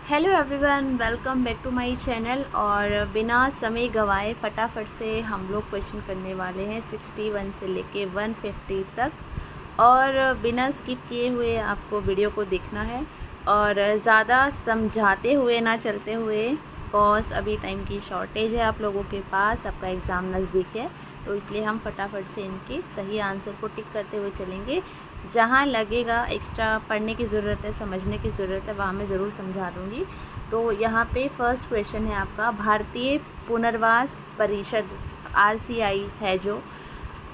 Hello everyone, welcome back to my channel. और बिना समय गवाए फटाफट से हम लोग क्वेश्चन करने वाले हैं 61 से लेके 150 तक। और बिना स्किप किए हुए आपको वीडियो को देखना है और ज़्यादा समझाते हुए ना चलते हुए, कॉज अभी टाइम की शॉर्टेज है आप लोगों के पास, आपका एग्ज़ाम नज़दीक है, तो इसलिए हम फटाफट से इनके सही आंसर को टिक करते हुए चलेंगे। जहाँ लगेगा एक्स्ट्रा पढ़ने की ज़रूरत है, समझने की ज़रूरत है, वहाँ मैं ज़रूर समझा दूँगी। तो यहाँ पे फर्स्ट क्वेश्चन है आपका, भारतीय पुनर्वास परिषद RCI है जो,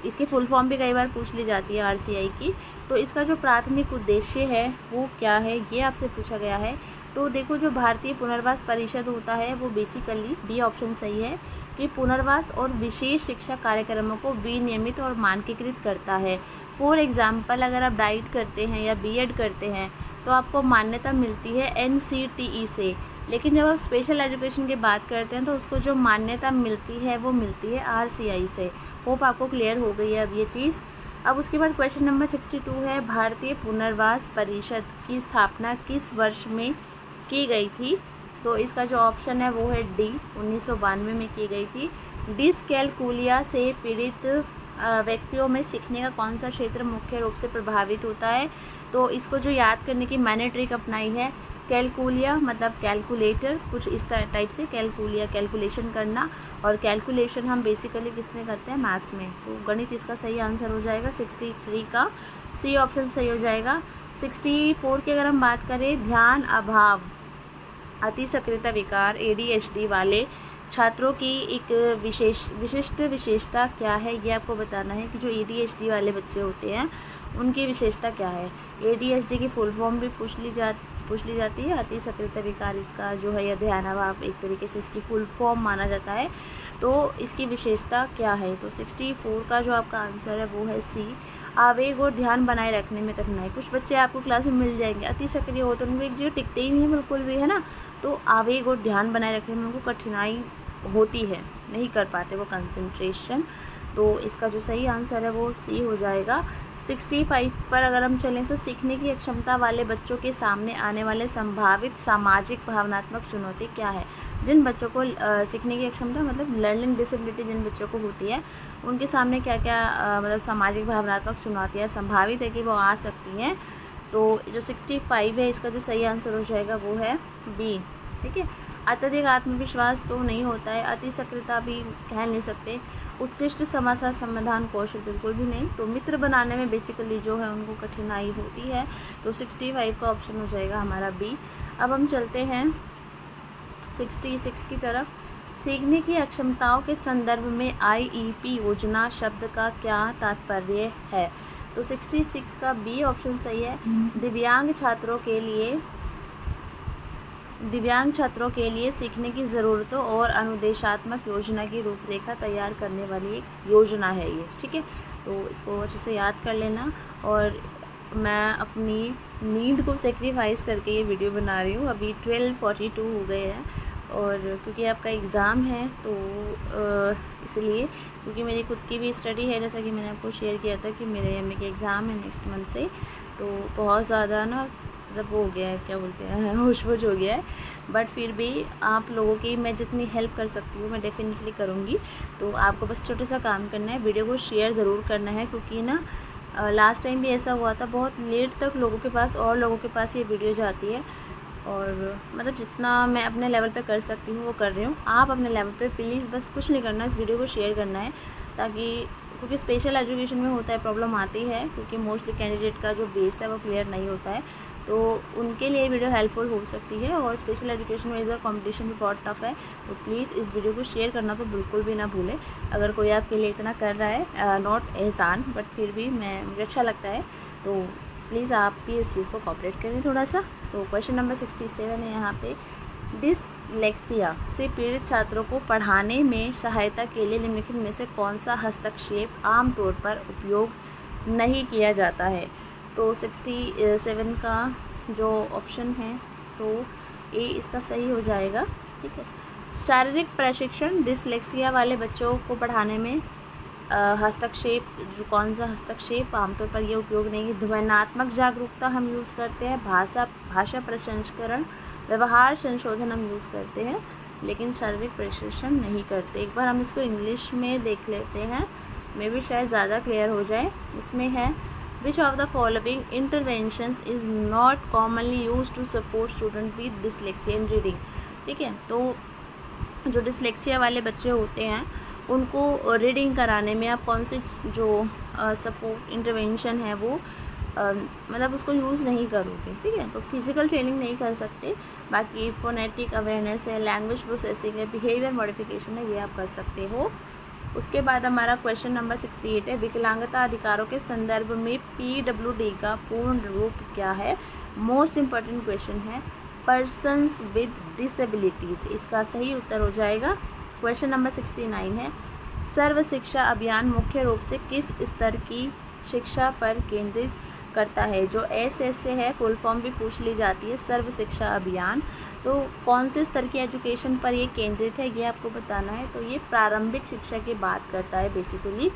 इसकी फुल फॉर्म भी कई बार पूछ ली जाती है RCI की। तो इसका जो प्राथमिक उद्देश्य है वो क्या है, ये आपसे पूछा गया है। तो देखो, जो भारतीय पुनर्वास परिषद होता है वो बेसिकली, बी ऑप्शन सही है, कि पुनर्वास और विशेष शिक्षा कार्यक्रमों को विनियमित और मानकीकृत करता है। फॉर एग्ज़ाम्पल, अगर आप डाइट करते हैं या BEd करते हैं तो आपको मान्यता मिलती है NCTE से, लेकिन जब आप स्पेशल एजुकेशन की बात करते हैं तो उसको जो मान्यता मिलती है वो मिलती है RCI से। होप आपको क्लियर हो गई है अब ये चीज़। अब उसके बाद क्वेश्चन नंबर 62 है, भारतीय पुनर्वास परिषद की स्थापना किस वर्ष में की गई थी? तो इसका जो ऑप्शन है वो है डी, 1992 में की गई थी। डिसकैलकुलिया से पीड़ित व्यक्तियों में सीखने का कौन सा क्षेत्र मुख्य रूप से प्रभावित होता है? तो इसको जो याद करने की मैंने ट्रिक अपनाई है, कैलकुलिया मतलब कैलकुलेटर, कुछ इस टाइप से कैलकुलिया कैलकुलेशन करना, और कैलकुलेशन हम बेसिकली किस में करते हैं? मैथ्स में। तो गणित इसका सही आंसर हो जाएगा 63 का, सी ऑप्शन सही हो जाएगा। 64 की अगर हम बात करें, ध्यान अभाव अति सक्रियता विकार ADHD वाले छात्रों की एक विशिष्ट विशेषता क्या है, ये आपको बताना है कि जो ADHD वाले बच्चे होते हैं उनकी विशेषता क्या है। ADHD की फुल फॉर्म भी पूछ ली जाती है, अति सक्रियता विकार इसका जो है, या ध्यान अभाव एक तरीके से इसकी फुल फॉर्म माना जाता है। तो इसकी विशेषता क्या है? तो 64 का जो आपका आंसर है वो है सी, आवेग और ध्यान बनाए रखने में कठिनाई। कुछ बच्चे आपको क्लास में मिल जाएंगे अति सक्रिय हो, तो उनको एक जगह टिकते ही नहीं है बिल्कुल भी, है ना। तो आवेग और ध्यान बनाए रखने में उनको कठिनाई होती है, नहीं कर पाते वो कंसंट्रेशन। तो इसका जो सही आंसर है वो सी हो जाएगा। 65 पर अगर हम चलें तो, सीखने की अक्षमता वाले बच्चों के सामने आने वाले संभावित सामाजिक भावनात्मक चुनौती क्या है? जिन बच्चों को सीखने की अक्षमता मतलब लर्निंग डिसेबिलिटी जिन बच्चों को होती है, उनके सामने क्या क्या मतलब सामाजिक भावनात्मक चुनौतियाँ संभावित है कि वो आ सकती हैं। तो जो 65 है इसका जो सही आंसर हो जाएगा वो है बी। ठीक है, अत्यधिक आत्मविश्वास तो नहीं होता है, अति सक्रियता भी कह नहीं सकते, उत्कृष्ट समस्या समाधान कौशल बिल्कुल भी नहीं। तो मित्र बनाने में बेसिकली जो है उनको कठिनाई होती है। तो 65 का ऑप्शन हो जाएगा हमारा बी। अब हम चलते हैं 66 की तरफ। सीखने की अक्षमताओं के संदर्भ में IEP योजना शब्द का क्या तात्पर्य है? तो 66 का बी ऑप्शन सही है, दिव्यांग छात्रों के लिए सीखने की ज़रूरतों और अनुदेशात्मक योजना की रूपरेखा तैयार करने वाली एक योजना है ये। ठीक है, तो इसको अच्छे से याद कर लेना। और मैं अपनी नींद को सेक्रीफाइस करके ये वीडियो बना रही हूँ। अभी 12:42 हो गए हैं, और क्योंकि आपका एग्ज़ाम है तो इसलिए, क्योंकि मेरी खुद की भी स्टडी है, जैसा कि मैंने आपको शेयर किया था कि मेरे MA के एग्ज़ाम है नेक्स्ट मंथ से। तो बहुत ज़्यादा ना मतलब वो हो गया है, क्या बोलते हैं, होश-वोश हो गया है। बट फिर भी आप लोगों की मैं जितनी हेल्प कर सकती हूँ मैं डेफिनेटली करूँगी। तो आपको बस छोटा सा काम करना है, वीडियो को शेयर ज़रूर करना है, क्योंकि ना लास्ट टाइम भी ऐसा हुआ था, बहुत लेट तक लोगों के पास और लोगों के पास ये वीडियो जाती है। और मतलब जितना मैं अपने लेवल पे कर सकती हूँ वो कर रही हूँ। आप अपने लेवल पे प्लीज़ बस कुछ नहीं करना, इस वीडियो को शेयर करना है, ताकि क्योंकि स्पेशल एजुकेशन में होता है, प्रॉब्लम आती है, क्योंकि मोस्टली कैंडिडेट का जो बेस है वो क्लियर नहीं होता है, तो उनके लिए वीडियो हेल्पफुल हो सकती है। और स्पेशल एजुकेशन में इस बार कॉम्पिटिशन भी बहुत टफ है, तो प्लीज़ इस वीडियो को शेयर करना तो बिल्कुल भी ना भूलें। अगर कोई आपके लिए इतना कर रहा है, नॉट एहसान, बट फिर भी मुझे अच्छा लगता है, तो प्लीज़ आप भी इस चीज़ को कॉपरेट करें थोड़ा सा। तो क्वेश्चन नंबर 67 है यहाँ पे, डिसलेक्सिया से पीड़ित छात्रों को पढ़ाने में सहायता के लिए निम्नलिखित में से कौन सा हस्तक्षेप आमतौर पर उपयोग नहीं किया जाता है? तो 67 का जो ऑप्शन है तो ए इसका सही हो जाएगा। ठीक है, शारीरिक प्रशिक्षण डिसलेक्सिया वाले बच्चों को पढ़ाने में हस्तक्षेप, जो कौन सा हस्तक्षेप आमतौर पर ये उपयोग नहीं है। ध्वन्यात्मक जागरूकता हम यूज़ करते हैं। भाषा प्रसंस्करण, व्यवहार संशोधन हम यूज़ करते हैं, लेकिन शारीरिक प्रशिक्षण नहीं करते। एक बार हम इसको इंग्लिश में देख लेते हैं, मे भी शायद ज़्यादा क्लियर हो जाए। इसमें है which of the following interventions is not commonly use to support student with dyslexia in reading. ठीक है, तो जो डिसलेक्सिया वाले बच्चे होते हैं उनको रीडिंग कराने में आप कौन से जो सपोर्ट इंटरवेंशन है वो मतलब उसको यूज़ नहीं करोगे। ठीक है, तो फिज़िकल ट्रेनिंग नहीं कर सकते, बाकी फोनेटिक अवेयरनेस है, लैंग्वेज प्रोसेसिंग है, बिहेवियर मॉडिफिकेशन है, ये आप कर सकते हो। उसके बाद हमारा क्वेश्चन नंबर 68 है, विकलांगता अधिकारों के संदर्भ में PWD का पूर्ण रूप क्या है। मोस्ट इम्पॉर्टेंट क्वेश्चन है, पर्सन्स विद डिसेबिलिटीज़, इसका सही उत्तर हो जाएगा। क्वेश्चन नंबर 69 है, सर्व शिक्षा अभियान मुख्य रूप से किस स्तर की शिक्षा पर केंद्रित करता है। जो SS से है, फुल फॉर्म भी पूछ ली जाती है, सर्व शिक्षा अभियान, तो कौन से स्तर की एजुकेशन पर ये केंद्रित है ये आपको बताना है। तो ये प्रारंभिक शिक्षा की बात करता है बेसिकली।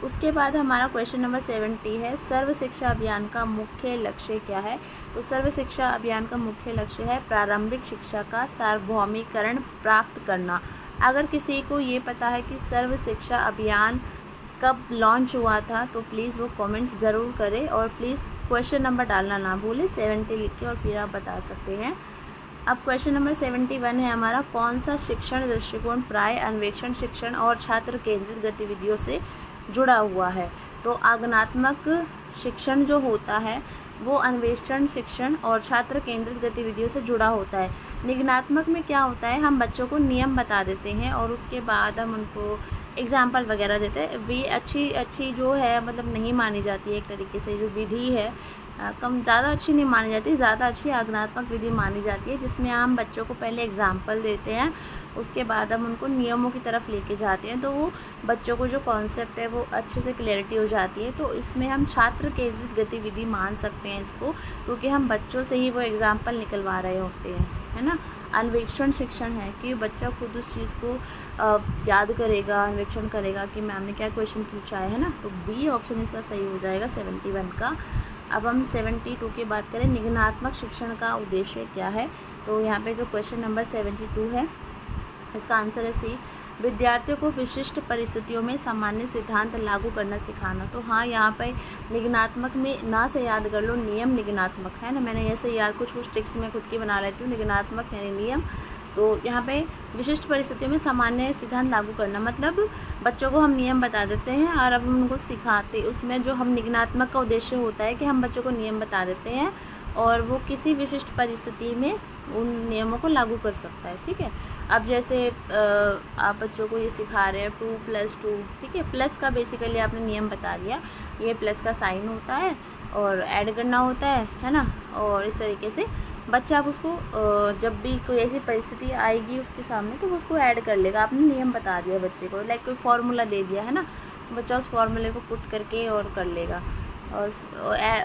उसके बाद हमारा क्वेश्चन नंबर 70 है, सर्व शिक्षा अभियान का मुख्य लक्ष्य क्या है। तो सर्व शिक्षा अभियान का मुख्य लक्ष्य है प्रारंभिक शिक्षा का सार्वभौमिकरण प्राप्त करना। अगर किसी को ये पता है कि सर्व शिक्षा अभियान कब लॉन्च हुआ था तो प्लीज़ वो कमेंट ज़रूर करें, और प्लीज़ क्वेश्चन नंबर डालना ना भूलें, 70 लिख के, और फिर आप बता सकते हैं। अब क्वेश्चन नंबर 71 है हमारा, कौन सा शिक्षण दृष्टिकोण प्राय अन्वेषण शिक्षण और छात्र केंद्रित गतिविधियों से जुड़ा हुआ है। तो आगमनात्मक शिक्षण जो होता है वो अन्वेषण शिक्षण और छात्र केंद्रित गतिविधियों से जुड़ा होता है। निगनात्मक में क्या होता है, हम बच्चों को नियम बता देते हैं और उसके बाद हम उनको एग्जाम्पल वगैरह देते हैं। भी अच्छी जो है मतलब नहीं मानी जाती है, एक तरीके से जो विधि है कम ज़्यादा अच्छी नहीं मानी जाती, ज़्यादा अच्छी आगमनात्मक विधि मानी जाती है, जिसमें हम बच्चों को पहले एग्जाम्पल देते हैं, उसके बाद हम उनको नियमों की तरफ लेके जाते हैं, तो वो बच्चों को जो कॉन्सेप्ट है वो अच्छे से क्लैरिटी हो जाती है। तो इसमें हम छात्र केंद्रित गतिविधि मान सकते हैं इसको, क्योंकि हम बच्चों से ही वो एग्जाम्पल निकलवा रहे होते हैं, है ना। अन्वेषण शिक्षण है कि बच्चा खुद उस चीज़ को याद करेगा, अन्वेषण करेगा कि मैम ने क्या क्वेश्चन पूछा है ना। तो बी ऑप्शन इसका सही हो जाएगा 71 का। अब हम 72 की बात करें, निगनात्मक शिक्षण का उद्देश्य क्या है। तो यहाँ पे जो क्वेश्चन नंबर 72 है इसका आंसर है सी, विद्यार्थियों को विशिष्ट परिस्थितियों में सामान्य सिद्धांत लागू करना सिखाना। तो हाँ, यहाँ पे निगनात्मक में ना से याद कर लो, नियम निगनात्मक है ना, मैंने ऐसे याद कुछ ट्रिक्स मैं खुद की बना लेती हूँ। निगनात्मक यानी नियम, तो यहाँ पे विशिष्ट परिस्थितियों में सामान्य सिद्धांत लागू करना मतलब बच्चों को हम नियम बता देते हैं और अब हम उनको सिखाते। उसमें जो हम निगनात्मक का उद्देश्य होता है कि हम बच्चों को नियम बता देते हैं और वो किसी विशिष्ट परिस्थिति में उन नियमों को लागू कर सकता है। ठीक है, अब जैसे आप बच्चों को ये सिखा रहे हैं 2+2, ठीक है, प्लस का बेसिकली आपने नियम बता दिया, ये प्लस का साइन होता है और ऐड करना होता है ना। और इस तरीके से बच्चा आप उसको जब भी कोई ऐसी परिस्थिति आएगी उसके सामने तो वो उसको ऐड कर लेगा। आपने नियम बता दिया बच्चे को, लाइक कोई फार्मूला दे दिया है ना, बच्चा उस फार्मूले को पुट करके और कर लेगा। और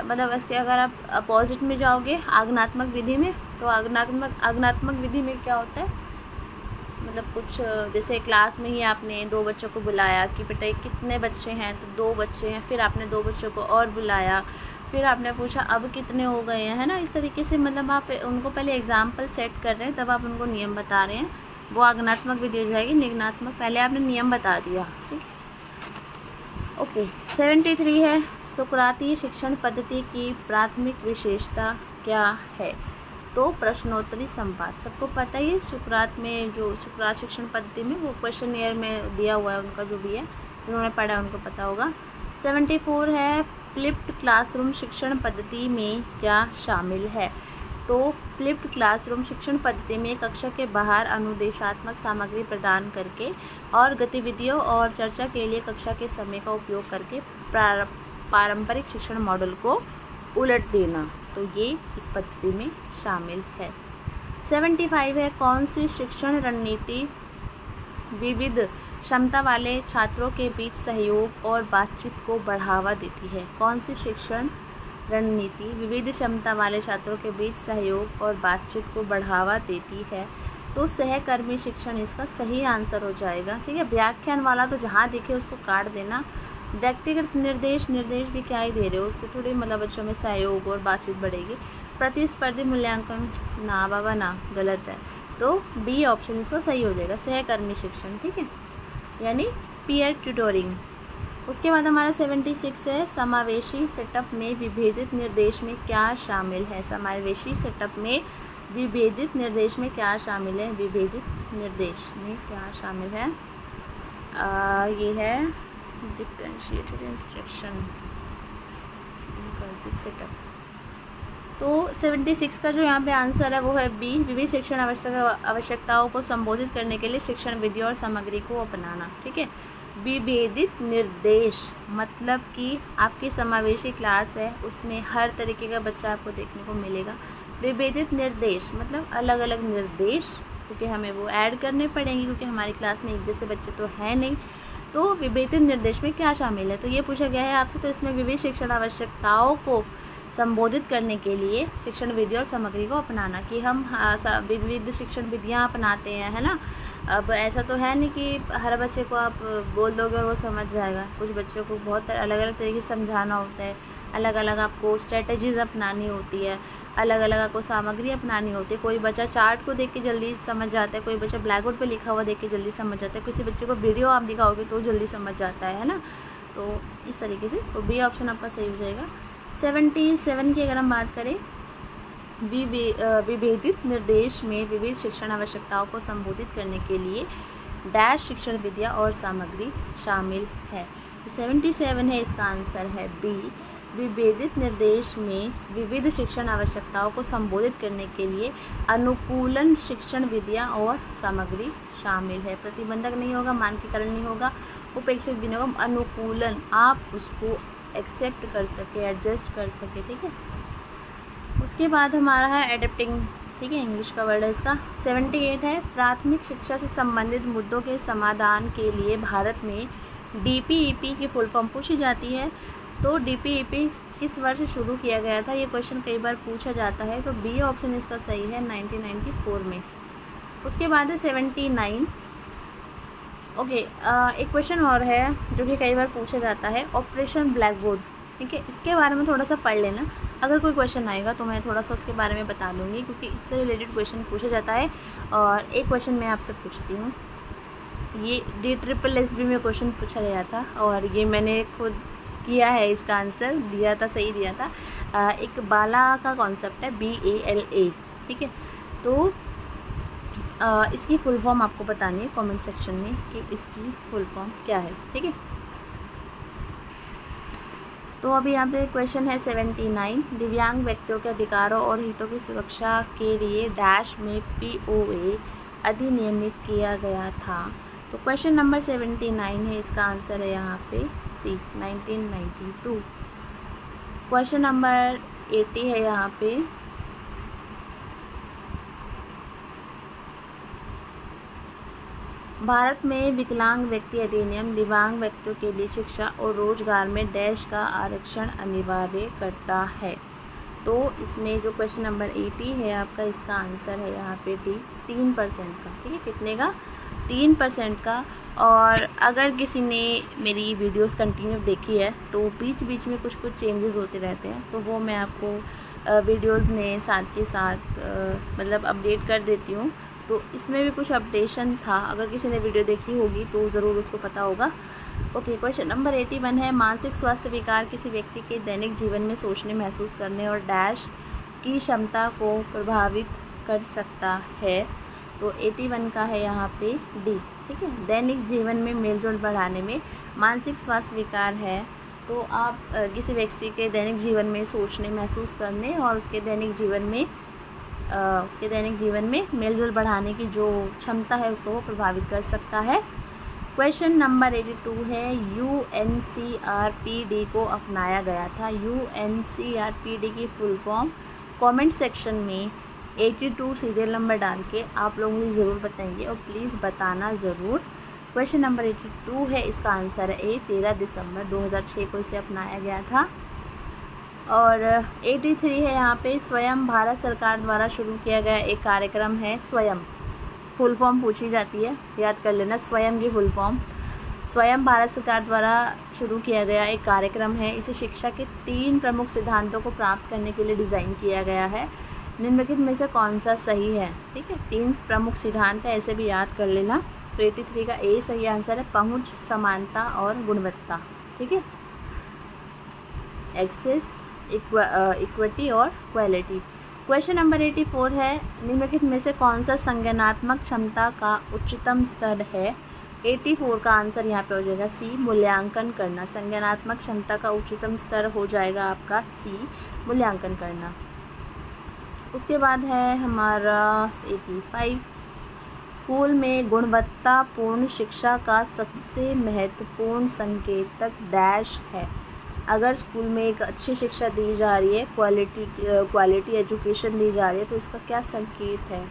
मतलब इसके अगर आप अपोजिट में जाओगे आगमनात्मक विधि में, तो आगमनात्मक विधि में क्या होता है, मतलब कुछ जैसे क्लास में ही आपने 2 बच्चों को बुलाया कि बेटा कितने बच्चे हैं, तो 2 बच्चे हैं, फिर आपने 2 बच्चों को और बुलाया, फिर आपने पूछा अब कितने हो गए हैं, है ना। इस तरीके से मतलब आप उनको पहले एग्जाम्पल सेट कर रहे हैं, तब आप उनको नियम बता रहे हैं, वो आगमनात्मक विधि हो जाएगी। निगनात्मक पहले आपने नियम बता दिया, ठीक। ओके, 73 है, सुकराती शिक्षण पद्धति की प्राथमिक विशेषता क्या है। तो प्रश्नोत्तरी संवाद, सबको पता ही है, सुकरात में जो सुकरात शिक्षण पद्धति में वो क्वेश्चनियर में दिया हुआ है, उनका जो भी है उन्होंने पढ़ा उनको पता होगा। 74 है, फ्लिप्ड क्लासरूम शिक्षण पद्धति में क्या शामिल है। तो फ्लिप्ड क्लासरूम शिक्षण पद्धति में कक्षा के बाहर अनुदेशात्मक सामग्री प्रदान करके और गतिविधियों और चर्चा के लिए कक्षा के समय का उपयोग करके पारंपरिक शिक्षण मॉडल को उलट देना, तो ये इस पद्धति में शामिल है। 75 है, कौन सी शिक्षण रणनीति विविध क्षमता वाले छात्रों के बीच सहयोग और बातचीत को बढ़ावा देती है। कौन सी शिक्षण रणनीति विविध क्षमता वाले छात्रों के बीच सहयोग और बातचीत को बढ़ावा देती है। तो सहकर्मी शिक्षण इसका सही आंसर हो जाएगा। ठीक है, व्याख्यान वाला तो जहाँ दिखे उसको काट देना। व्यक्तिगत निर्देश भी क्या ही दे रहे हो, उससे थोड़ी मतलब बच्चों में सहयोग और बातचीत बढ़ेगी। प्रतिस्पर्धी मूल्यांकन, ना बाबा ना, गलत है। तो बी ऑप्शन इसका सही हो जाएगा, सहकर्मी शिक्षण। ठीक है, यानी पीयर ट्यूटोरिंग। उसके बाद हमारा 76 है, समावेशी सेटअप में विभेदित निर्देश में क्या शामिल है। समावेशी सेटअप में विभेदित निर्देश में क्या शामिल है। विभेदित निर्देश में क्या शामिल है, ये है डिफरेंशिएटेड इंस्ट्रक्शन सेटअप। तो 76 का जो यहाँ पे आंसर है वो है बी, विविध शिक्षण आवश्यकताओं को संबोधित करने के लिए शिक्षण विधि और सामग्री को अपनाना। ठीक है, विभेदित निर्देश मतलब कि आपकी समावेशी क्लास है, उसमें हर तरीके का बच्चा आपको देखने को मिलेगा। विभेदित निर्देश मतलब अलग अलग निर्देश, क्योंकि हमें वो ऐड करने पड़ेंगे, क्योंकि हमारी क्लास में एक जैसे बच्चे तो है नहीं। तो विभेदित निर्देश में क्या शामिल है, तो ये पूछा गया है आपसे। तो इसमें विविध शिक्षण आवश्यकताओं को संबोधित करने के लिए शिक्षण विधि और सामग्री को अपनाना, कि हम विविध शिक्षण विधियाँ अपनाते हैं, है ना। अब ऐसा तो है नहीं कि हर बच्चे को आप बोल दोगे और वो समझ जाएगा। कुछ बच्चों को बहुत अलग अलग तरीके से समझाना होता है, अलग अलग आपको स्ट्रेटजीज़ अपनानी होती है, अलग अलग आपको सामग्री अपनानी होती है। कोई बच्चा चार्ट को देख के जल्दी समझ जाता है, कोई बच्चा ब्लैक बोर्ड पे लिखा हुआ देख के जल्दी समझ जाता है, किसी बच्चे को वीडियो आप दिखाओगे तो जल्दी समझ जाता है ना। तो इस तरीके से तो बी ऑप्शन आपका सही हो जाएगा। 77 की अगर हम बात करें, विभेदित निर्देश में विविध शिक्षण आवश्यकताओं को संबोधित करने के लिए डैश शिक्षण विधियाँ और सामग्री शामिल है। 77 है, इसका आंसर है बी, विभेदित निर्देश में विविध शिक्षण आवश्यकताओं को संबोधित करने के लिए अनुकूलन शिक्षण विधियाँ और सामग्री शामिल है। प्रतिबंधक नहीं होगा, मानकीकरण नहीं होगा, उपेक्षित भी नहीं होगा, अनुकूलन, आप उसको एक्सेप्ट कर सके, एडजस्ट कर सके। ठीक है, उसके बाद हमारा है एडेप्टिंग। ठीक है, इंग्लिश का वर्ड है इसका। 78 है, प्राथमिक शिक्षा से संबंधित मुद्दों के समाधान के लिए भारत में DPEP की फुल फॉर्म पूछी जाती है। तो DPEP किस वर्ष शुरू किया गया था, ये क्वेश्चन कई बार पूछा जाता है। तो बी ऑप्शन इसका सही है, 1994 में। उसके बाद है 79। ओके, एक क्वेश्चन और है जो कि कई बार पूछा जाता है, ऑपरेशन ब्लैक बोर्ड। ठीक है, इसके बारे में थोड़ा सा पढ़ लेना, अगर कोई क्वेश्चन आएगा तो मैं थोड़ा सा उसके बारे में बता दूँगी, क्योंकि इससे रिलेटेड क्वेश्चन पूछा जाता है। और एक क्वेश्चन मैं आपसे पूछती हूँ, ये DSSB में क्वेश्चन पूछा गया था और ये मैंने खुद किया है, इसका आंसर दिया था, सही दिया था। एक बाला का कॉन्सेप्ट है, BALA। ठीक है, तो इसकी फुल फॉर्म आपको बतानी है कमेंट सेक्शन में कि इसकी फुल फॉर्म क्या है। ठीक है, तो अभी यहाँ पे क्वेश्चन है 79, दिव्यांग व्यक्तियों के अधिकारों और हितों की सुरक्षा के लिए डैश में POA अधिनियमित किया गया था। तो क्वेश्चन नंबर 79 है, इसका आंसर है यहाँ पे सी, 1992। क्वेश्चन नंबर 80 है यहाँ पे, भारत में विकलांग व्यक्ति अधिनियम दिव्यांग व्यक्तियों के लिए शिक्षा और रोजगार में डैश का आरक्षण अनिवार्य करता है। तो इसमें जो क्वेश्चन नंबर 80 है आपका, इसका आंसर है यहाँ पे डी, 3% का। ठीक है, कितने का, 3% का। और अगर किसी ने मेरी वीडियोस कंटिन्यू देखी है तो बीच बीच में कुछ चेंजेस होते रहते हैं, तो वो मैं आपको वीडियोस में साथ के साथ मतलब अपडेट कर देती हूँ। तो इसमें भी कुछ अपडेशन था, अगर किसी ने वीडियो देखी होगी तो ज़रूर उसको पता होगा। ओके, क्वेश्चन नंबर 81 है, मानसिक स्वास्थ्य विकार किसी व्यक्ति के दैनिक जीवन में सोचने, महसूस करने और डैश की क्षमता को प्रभावित कर सकता है। तो 81 का है यहाँ पे डी। ठीक है, दैनिक जीवन में मेलजोल बढ़ाने में मानसिक स्वास्थ्य विकार है, तो आप किसी व्यक्ति के दैनिक जीवन में सोचने, महसूस करने और उसके दैनिक जीवन में मेलजोल बढ़ाने की जो क्षमता है उसको वो प्रभावित कर सकता है। क्वेश्चन नंबर 82 है, UNCRPD को अपनाया गया था। UNCRPD की फुल फॉर्म कमेंट सेक्शन में 82 सीरियल नंबर डाल के आप लोग मुझे ज़रूर बताएंगे और प्लीज़ बताना ज़रूर। क्वेश्चन नंबर 82 है, इसका आंसर है ए, 13 दिसंबर 2006 को इसे अपनाया गया था। और 83 है यहाँ पे, स्वयं भारत सरकार द्वारा शुरू किया गया एक कार्यक्रम है स्वयं। फुल फॉर्म पूछी जाती है, याद कर लेना। स्वयं की फुल फॉर्म। स्वयं भारत सरकार द्वारा शुरू किया गया एक कार्यक्रम है। इसे शिक्षा के 3 प्रमुख सिद्धांतों को प्राप्त करने के लिए डिज़ाइन किया गया है। निम्नलिखित में से कौन सा सही है? ठीक है, 3 प्रमुख सिद्धांत है, ऐसे भी याद कर लेना। तो 83 का ए सही आंसर है। पहुंच, समानता और गुणवत्ता। ठीक है, एक्सेस, इक्विटी और क्वालिटी। क्वेश्चन नंबर 84 है, निम्नलिखित में से कौन सा संज्ञानात्मक क्षमता का उच्चतम स्तर है? 84 का आंसर यहाँ पे हो जाएगा सी, मूल्यांकन करना। संज्ञानात्मक क्षमता का उच्चतम स्तर हो जाएगा आपका सी, मूल्यांकन करना। उसके बाद है हमारा 85, स्कूल में गुणवत्तापूर्ण शिक्षा का सबसे महत्वपूर्ण संकेतक डैश है। अगर स्कूल में एक अच्छी शिक्षा दी जा रही है, क्वालिटी एजुकेशन दी जा रही है, तो इसका क्या संकेत है,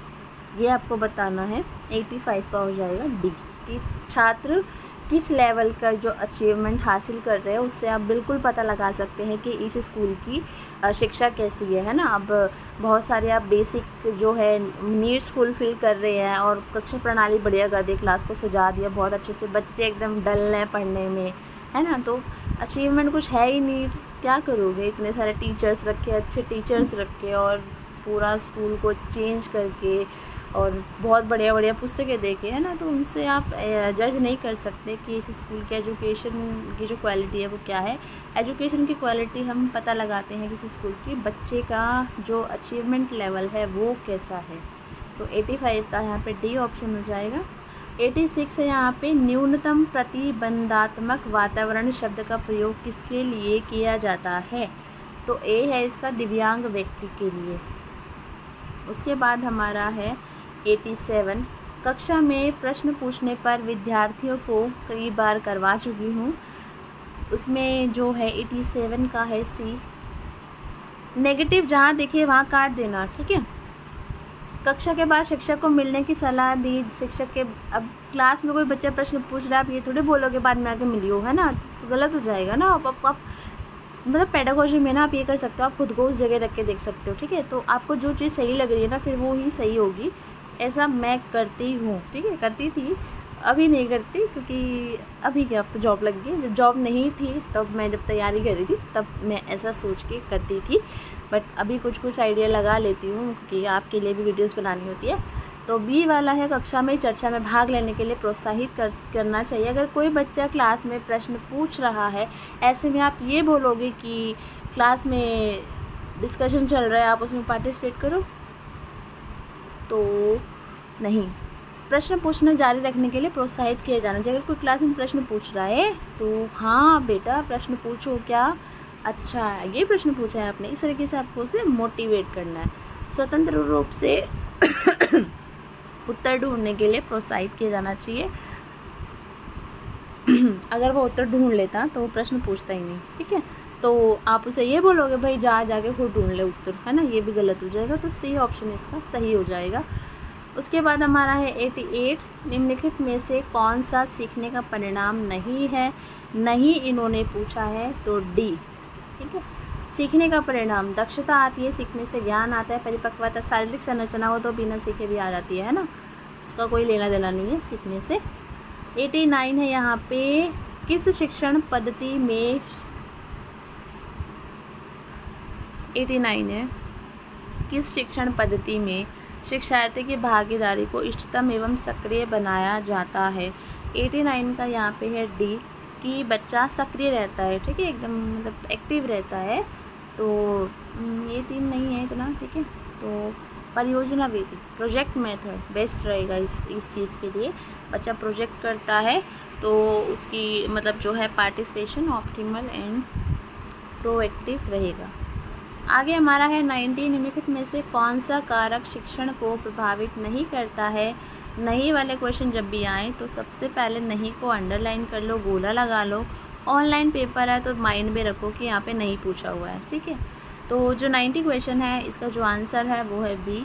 ये आपको बताना है। 85 का हो जाएगा डी, कि छात्र किस लेवल का जो अचीवमेंट हासिल कर रहे हैं उससे आप बिल्कुल पता लगा सकते हैं कि इस स्कूल की शिक्षा कैसी है ना। अब बहुत सारे आप बेसिक जो है नीड्स फुलफ़िल कर रहे हैं और कक्षा प्रणाली बढ़िया कर दी, क्लास को सजा दिया बहुत अच्छे से, बच्चे एकदम डल हैं पढ़ने में, है ना, तो अचीवमेंट कुछ है ही नहीं, तो क्या करोगे? इतने सारे टीचर्स रखे, अच्छे टीचर्स रखे और पूरा स्कूल को चेंज करके और बहुत बढ़िया बढ़िया पुस्तकें देके, है ना, तो उनसे आप जज नहीं कर सकते कि इस स्कूल के एजुकेशन की जो क्वालिटी है वो क्या है। एजुकेशन की क्वालिटी हम पता लगाते हैं किसी स्कूल की, बच्चे का जो अचीवमेंट लेवल है वो कैसा है। तो 85 का यहाँ पे डी ऑप्शन हो जाएगा। 86 है यहाँ पे, न्यूनतम प्रतिबंधात्मक वातावरण शब्द का प्रयोग किसके लिए किया जाता है? तो ए है इसका, दिव्यांग व्यक्ति के लिए। उसके बाद हमारा है 87, कक्षा में प्रश्न पूछने पर विद्यार्थियों को कई बार करवा चुकी हूँ। उसमें जो है 87 का है सी, नेगेटिव जहाँ दिखे वहाँ काट देना। ठीक है, कक्षा के बाद शिक्षक को मिलने की सलाह दी। शिक्षक के, अब क्लास में कोई बच्चा प्रश्न पूछ रहा है, आप ये थोड़ी बोलोगे बाद में आके मिलियो, है ना, तो गलत हो जाएगा ना। आप मतलब पेडागोजी में ना आप ये कर सकते हो, आप खुद को उस जगह रख के देख सकते हो। ठीक है, तो आपको जो चीज़ सही लग रही है ना, फिर वो ही सही होगी। ऐसा मैं करती हूँ। ठीक है, करती थी, अभी नहीं करती, क्योंकि अभी क्या, अब तो जॉब लग गई। जब जॉब नहीं थी तब मैं जब तैयारी कर रही थी तब मैं ऐसा सोच के करती थी, बट अभी कुछ आइडिया लगा लेती हूँ क्योंकि आपके लिए भी वीडियोस बनानी होती है। तो बी वाला है, कक्षा में चर्चा में भाग लेने के लिए प्रोत्साहित करना चाहिए। अगर कोई बच्चा क्लास में प्रश्न पूछ रहा है, ऐसे में आप ये बोलोगे कि क्लास में डिस्कशन चल रहा है, आप उसमें पार्टिसिपेट करो, तो नहीं। प्रश्न पूछना जारी रखने के लिए प्रोत्साहित किया जाना चाहिए। अगर कोई क्लास में प्रश्न पूछ रहा है तो हाँ बेटा प्रश्न पूछो, क्या अच्छा ये प्रश्न पूछा है आपने, इस तरीके से आपको उसे मोटिवेट करना है। स्वतंत्र रूप से उत्तर ढूंढने के लिए प्रोत्साहित किया जाना चाहिए। अगर वो उत्तर ढूंढ लेता तो वो प्रश्न पूछता ही नहीं। ठीक है, तो आप उसे ये बोलोगे भाई जाके खुद ढूंढ ले उत्तर, है ना, ये भी गलत हो जाएगा। तो सी ऑप्शन इसका सही हो जाएगा। उसके बाद हमारा है 88, निम्नलिखित में से कौन सा सीखने का परिणाम नहीं है? नहीं इन्होंने पूछा है, तो डी। ठीक है, सीखने का परिणाम, दक्षता आती है सीखने से, ज्ञान आता है, परिपक्वता, शारीरिक संरचना हो तो बिना सीखे भी आ जाती है ना, उसका कोई लेना देना नहीं है सीखने से। 89 है यहाँ पे, किस शिक्षण पद्धति में, 89 है, किस शिक्षण पद्धति में शिक्षार्थी की भागीदारी को इष्टतम एवं सक्रिय बनाया जाता है? 89 का यहाँ पे है डी, कि बच्चा सक्रिय रहता है। ठीक है, एकदम मतलब एक्टिव रहता है। तो ये 3 नहीं है इतना। ठीक है, तो परियोजना विधि, प्रोजेक्ट मेथड बेस्ट रहेगा इस चीज़ के लिए। बच्चा प्रोजेक्ट करता है तो उसकी मतलब जो है पार्टिसिपेशन ऑप्टिमल एंड प्रोएक्टिव रहेगा। आगे हमारा है 90, निम्नलिखित में से कौन सा कारक शिक्षण को प्रभावित नहीं करता है? नहीं वाले क्वेश्चन जब भी आए तो सबसे पहले नहीं को अंडरलाइन कर लो, गोला लगा लो। ऑनलाइन पेपर है तो माइंड में रखो कि यहाँ पे नहीं पूछा हुआ है। ठीक है, तो जो 90 क्वेश्चन है इसका जो आंसर है वो है बी,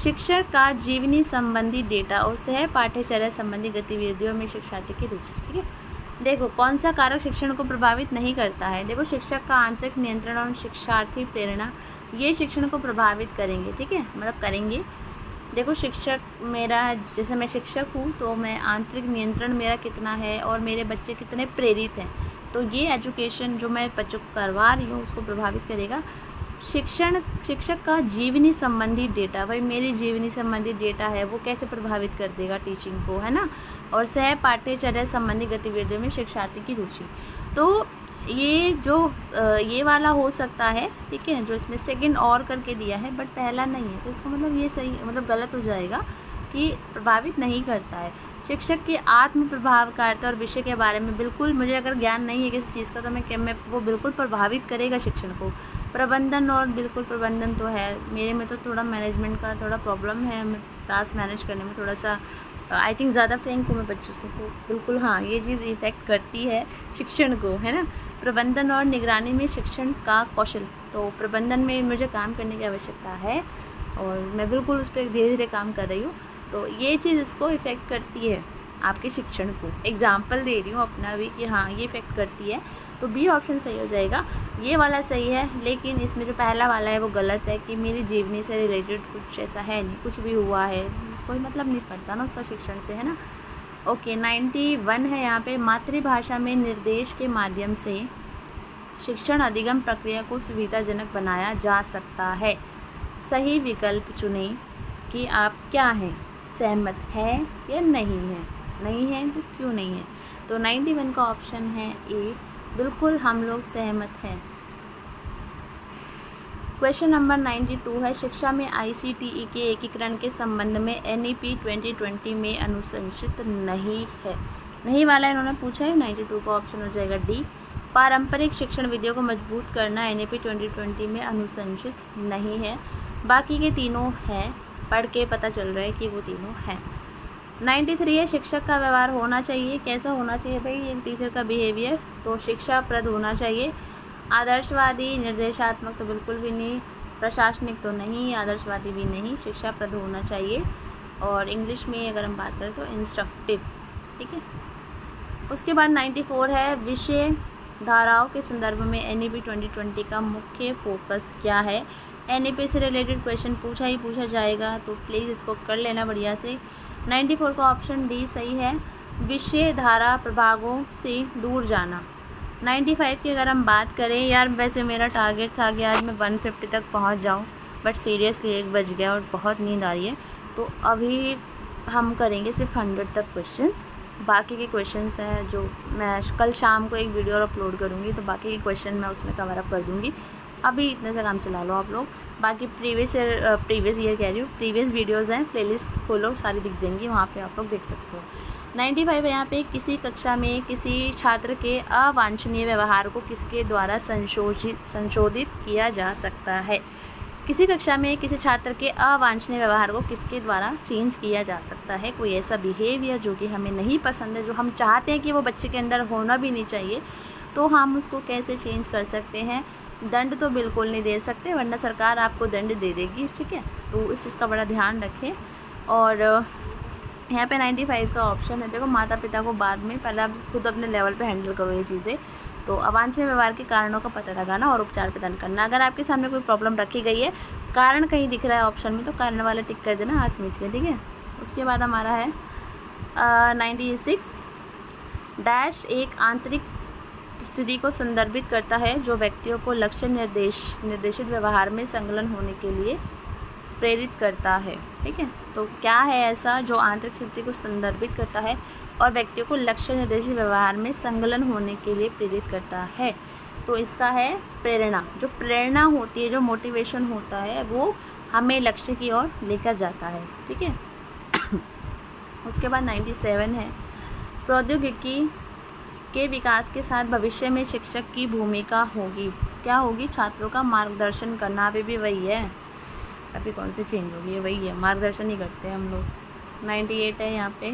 शिक्षण का जीवनी संबंधी डेटा और सह पाठ्यचर्या संबंधी गतिविधियों में शिक्षार्थी की रुचि। ठीक है, देखो कौन सा कारक शिक्षण को प्रभावित नहीं करता है? देखो शिक्षक का आंतरिक नियंत्रण और शिक्षार्थी प्रेरणा, ये शिक्षण को प्रभावित करेंगे। ठीक है, मतलब करेंगे। देखो शिक्षक मेरा, जैसे मैं शिक्षक हूँ तो मैं आंतरिक नियंत्रण मेरा कितना है और मेरे बच्चे कितने प्रेरित हैं, तो ये एजुकेशन जो मैं बच्चों को करवा रही हूँ उसको प्रभावित करेगा। शिक्षक का जीवनी संबंधी डेटा, भाई मेरी जीवनी संबंधी डेटा है वो कैसे प्रभावित कर देगा टीचिंग को, है ना। और सह पाठ्यचर्या संबंधी गतिविधियों में शिक्षार्थी की रुचि, तो ये जो ये वाला हो सकता है, ठीक है, जो इसमें सेकंड और करके दिया है बट पहला नहीं है, तो इसका मतलब ये सही, मतलब गलत हो जाएगा कि प्रभावित नहीं करता है। शिक्षक की आत्म प्रभावकारिता और विषय के बारे में बिल्कुल, मुझे अगर ज्ञान नहीं है किसी चीज़ का तो मैं वो बिल्कुल प्रभावित करेगा शिक्षण को। प्रबंधन, और बिल्कुल प्रबंधन तो है, मेरे में तो थोड़ा मैनेजमेंट का थोड़ा प्रॉब्लम है, मैं क्लास मैनेज करने में थोड़ा सा आई थिंक ज़्यादा फ्रेंक हूँ मैं बच्चों से, तो बिल्कुल हाँ ये चीज़ इफ़ेक्ट करती है शिक्षण को, है ना। प्रबंधन और निगरानी में शिक्षण का कौशल, तो प्रबंधन में मुझे काम करने की आवश्यकता है और मैं बिल्कुल उस पर धीरे धीरे काम कर रही हूँ, तो ये चीज़ इसको इफ़ेक्ट करती है आपके शिक्षण को। एग्जाम्पल दे रही हूँ अपना भी कि हाँ ये इफ़ेक्ट करती है, तो बी ऑप्शन सही हो जाएगा। ये वाला सही है, लेकिन इसमें जो पहला वाला है वो गलत है कि मेरी जीवनी से रिलेटेड कुछ ऐसा है नहीं, कुछ भी हुआ है कोई मतलब नहीं पड़ता ना उसका शिक्षण से, है ना। ओके 91 है यहाँ पे, मातृभाषा में निर्देश के माध्यम से शिक्षण अधिगम प्रक्रिया को सुविधाजनक बनाया जा सकता है। सही विकल्प चुनें कि आप क्या हैं, सहमत है या नहीं है। नहीं है तो क्यों नहीं है, तो 91 का ऑप्शन है ए, बिल्कुल हम लोग सहमत हैं। क्वेश्चन नंबर 92 है, शिक्षा में ICTE के एकीकरण के संबंध में NEP 2020 में अनुशंसित नहीं है। नहीं वाला इन्होंने पूछा है, 92 का ऑप्शन हो जाएगा डी। पारंपरिक शिक्षण विधियों को मजबूत करना NEP 2020 में अनुशंसित नहीं है। बाकी के तीनों हैं, पढ़ के पता चल रहा है कि वो तीनों हैं। 93 है, शिक्षक का व्यवहार होना चाहिए, कैसा होना चाहिए भाई, एक टीचर का बिहेवियर, तो शिक्षाप्रद होना चाहिए। आदर्शवादी, निर्देशात्मक तो बिल्कुल भी नहीं, प्रशासनिक तो नहीं, आदर्शवादी भी नहीं, शिक्षाप्रद होना चाहिए। और इंग्लिश में अगर हम बात करें तो इंस्ट्रक्टिव, ठीक है। उसके बाद 94 है, विषय धाराओं के संदर्भ में NEP 2020 का मुख्य फोकस क्या है। NEP से रिलेटेड क्वेश्चन पूछा जाएगा, तो प्लीज़ इसको कर लेना बढ़िया से। 94 का ऑप्शन डी सही है, विषय धारा प्रभागों से दूर जाना। 95 की अगर हम बात करें, यार वैसे मेरा टारगेट था कि आज मैं 150 तक पहुंच जाऊं, बट सीरियसली 1 बज गया और बहुत नींद आ रही है, तो अभी हम करेंगे सिर्फ 100 तक क्वेश्चंस। बाकी के क्वेश्चंस हैं जो मैं कल शाम को एक वीडियो और अपलोड करूँगी, तो बाकी के क्वेश्चन मैं उसमें कवर अप कर दूँगी। अभी इतने से काम चला लो आप लोग। बाकी प्रीवियस ईयर कह रही हूँ, प्रीवियस वीडियोज़ हैं, प्लेलिस्ट खोलो सारी दिख जाएंगी, वहाँ पे आप लोग देख सकते हो। 95 है यहाँ पे, किसी कक्षा में किसी छात्र के अवांछनीय व्यवहार को किसके द्वारा संशोधित किया जा सकता है। किसी कक्षा में किसी छात्र के अवांछनीय व्यवहार को किसके द्वारा चेंज किया जा सकता है। कोई ऐसा बिहेवियर जो कि हमें नहीं पसंद है, जो हम चाहते हैं कि वो बच्चे के अंदर होना भी नहीं चाहिए, तो हम उसको कैसे चेंज कर सकते हैं। दंड तो बिल्कुल नहीं दे सकते, वरना सरकार आपको दंड दे देगी, ठीक है, तो इस चीज़ का बड़ा ध्यान रखें। और यहाँ पे 95 का ऑप्शन है, देखो माता पिता को बाद में, पहले आप खुद अपने लेवल पे हैंडल करो ये चीज़ें। तो अवांछनीय व्यवहार के कारणों का पता लगाना और उपचार प्रदान करना। अगर आपके सामने कोई प्रॉब्लम रखी गई है, कारण कहीं दिख रहा है ऑप्शन में, तो कारण वाला टिक कर देना हाथ मीच के, ठीक है। उसके बाद हमारा है 96 डैश, एक आंतरिक स्थिति को संदर्भित करता है जो व्यक्तियों को लक्ष्य निर्देशित व्यवहार में संलग्न होने के लिए प्रेरित करता है, ठीक है। तो क्या है ऐसा जो आंतरिक स्थिति को संदर्भित करता है और व्यक्तियों को लक्ष्य निर्देशित व्यवहार में संलग्न होने के लिए प्रेरित करता है, तो इसका है प्रेरणा। जो प्रेरणा होती है, जो मोटिवेशन होता है, वो हमें लक्ष्य की ओर लेकर जाता है, ठीक है। उसके बाद 97 है, प्रौद्योगिकी के विकास के साथ भविष्य में शिक्षक की भूमिका होगी, क्या होगी, छात्रों का मार्गदर्शन करना। अभी भी वही है, अभी कौन सी चेंज होगी, वही है, मार्गदर्शन ही करते हैं हम लोग। 98 है यहाँ पे,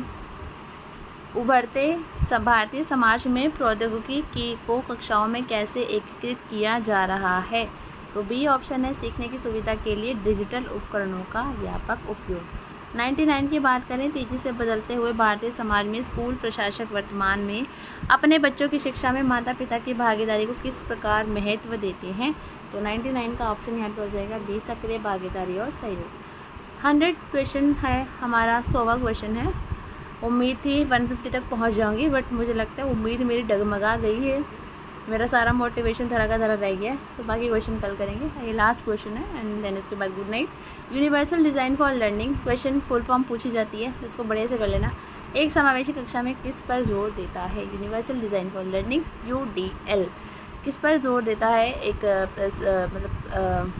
उभरते भारतीय समाज में प्रौद्योगिकी को कक्षाओं में कैसे एकीकृत किया जा रहा है, तो बी ऑप्शन है, सीखने की सुविधा के लिए डिजिटल उपकरणों का व्यापक उपयोग। 99 की बात करें, तेज़ी से बदलते हुए भारतीय समाज में स्कूल प्रशासक वर्तमान में अपने बच्चों की शिक्षा में माता पिता की भागीदारी को किस प्रकार महत्व देते हैं, तो 99 का ऑप्शन यहाँ पे हो जाएगा बी, सक्रिय भागीदारी और सहयोग। 100 क्वेश्चन है, हमारा 100वां क्वेश्चन है। उम्मीद थी 150 तक पहुंच जाऊंगी, बट मुझे लगता है उम्मीद मेरी डगमगा गई है। मेरा सारा मोटिवेशन धरा का धरा रह गया है। तो बाकी क्वेश्चन कल करेंगे। ये लास्ट क्वेश्चन है एंड देन इसके बाद good night. Universal design for learning question full form पूछी जाती है, तो इसको बढ़िया से कर लेना। एक समावेशी कक्षा में किस पर जोर देता है? Universal design for learning UDL किस पर जोर देता है? एक मतलब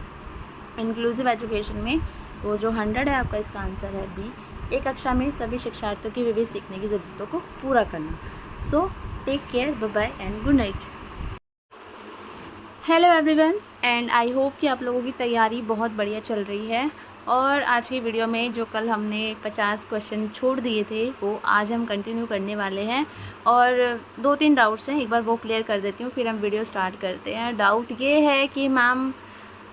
इंक्लूसिव एजुकेशन में। तो जो 100 है आपका, इसका आंसर है B। एक कक्षा में सभी शिक्षार्थियों की विविध सीखने की ज़रूरतों को पूरा करना। So take care, bye bye and good night. Hello everyone and I hope कि आप लोगों की तैयारी बहुत बढ़िया चल रही है। और आज की वीडियो में जो कल हमने 50 क्वेश्चन छोड़ दिए थे, वो आज हम कंटिन्यू करने वाले हैं। और 2-3 डाउट्स हैं, एक बार वो क्लियर कर देती हूँ, फिर हम वीडियो स्टार्ट करते हैं। डाउट ये है कि मैम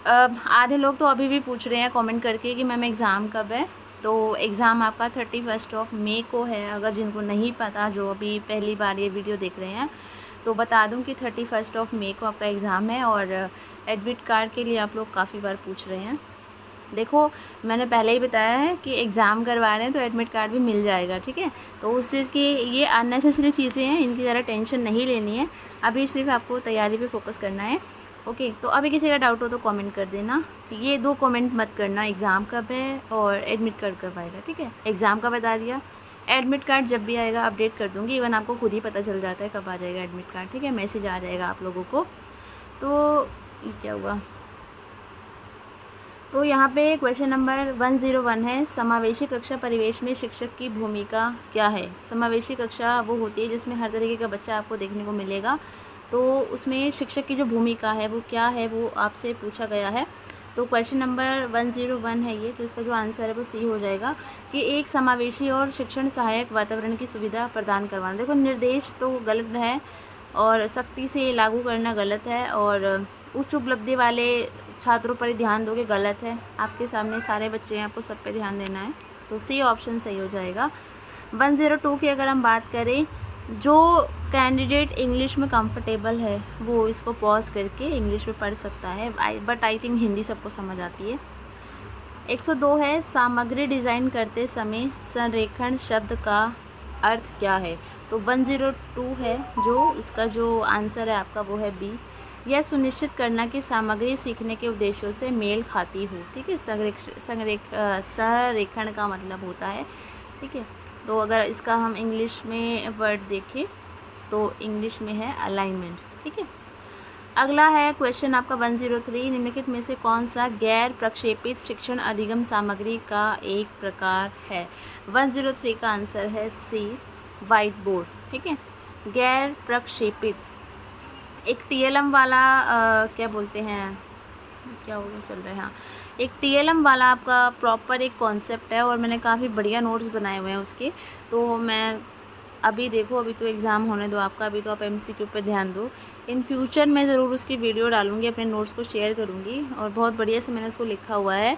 आधे लोग तो अभी भी पूछ रहे हैं कमेंट करके कि मैम एग्ज़ाम कब है। तो एग्ज़ाम आपका 31 मई को है। अगर जिनको नहीं पता, जो अभी पहली बार ये वीडियो देख रहे हैं, तो बता दूं कि 31 मई को आपका एग्ज़ाम है। और एडमिट कार्ड के लिए आप लोग काफ़ी बार पूछ रहे हैं। देखो, मैंने पहले ही बताया है कि एग्ज़ाम करवा रहे हैं तो एडमिट कार्ड भी मिल जाएगा, ठीक है। तो उस चीज़ की ये अननेसेसरी चीज़ें हैं, इनकी ज़रा टेंशन नहीं लेनी है। अभी सिर्फ आपको तैयारी पे फोकस करना है। ओके, तो अभी किसी का डाउट हो तो कमेंट कर देना। ये 2 कमेंट मत करना, एग्ज़ाम कब है और एडमिट कार्ड कब आएगा, ठीक है। एग्ज़ाम का बता दिया, एडमिट कार्ड जब भी आएगा अपडेट कर दूँगी। इवन आपको खुद ही पता चल जाता है कब आ जाएगा एडमिट कार्ड, ठीक है। मैसेज आ जाएगा आप लोगों को। तो ये क्या हुआ? तो यहाँ पे क्वेश्चन नंबर 101 है, समावेशी कक्षा परिवेश में शिक्षक की भूमिका क्या है? समावेशी कक्षा वो होती है जिसमें हर तरीके का बच्चा आपको देखने को मिलेगा। तो उसमें शिक्षक की जो भूमिका है वो क्या है, वो आपसे पूछा गया है। तो क्वेश्चन नंबर 101 है ये। तो इसका जो आंसर है वो C हो जाएगा कि एक समावेशी और शिक्षण सहायक वातावरण की सुविधा प्रदान करवाना। देखो, निर्देश तो गलत है और सख्ती से लागू करना गलत है, और उच्च उपलब्धि वाले छात्रों पर ध्यान दोगे, गलत है। आपके सामने सारे बच्चे हैं, आपको सब पे ध्यान देना है। तो C ऑप्शन सही हो जाएगा। 102 की अगर हम बात करें, जो कैंडिडेट इंग्लिश में कंफर्टेबल है वो इसको पॉज करके इंग्लिश में पढ़ सकता है, बट आई थिंक हिंदी सबको समझ आती है। 102 है, सामग्री डिज़ाइन करते समय संरेखण शब्द का अर्थ क्या है? तो 102 है, जो इसका जो आंसर है आपका वो है B। यह सुनिश्चित करना कि सामग्री सीखने के उद्देश्यों से मेल खाती हो, ठीक है। संरेखण का मतलब होता है, ठीक है। तो अगर इसका हम इंग्लिश में वर्ड देखें तो इंग्लिश में है अलाइनमेंट, ठीक है। अगला है क्वेश्चन आपका 103, निम्नलिखित में से कौन सा गैर प्रक्षेपित शिक्षण अधिगम सामग्री का एक प्रकार है? 103 का आंसर है C, वाइट बोर्ड, ठीक है। गैर प्रक्षेपित एक TLM वाला क्या बोलते हैं, क्या होगा चल रहा है, हाँ, एक TLM वाला आपका प्रॉपर एक कॉन्सेप्ट है, और मैंने काफ़ी बढ़िया नोट्स बनाए हुए हैं उसके। तो मैं अभी देखो, अभी तो एग्ज़ाम होने दो आपका, अभी तो आप MCQ पे ध्यान दो। इन फ्यूचर मैं ज़रूर उसकी वीडियो डालूँगी, अपने नोट्स को शेयर करूँगी, और बहुत बढ़िया से मैंने उसको लिखा हुआ है।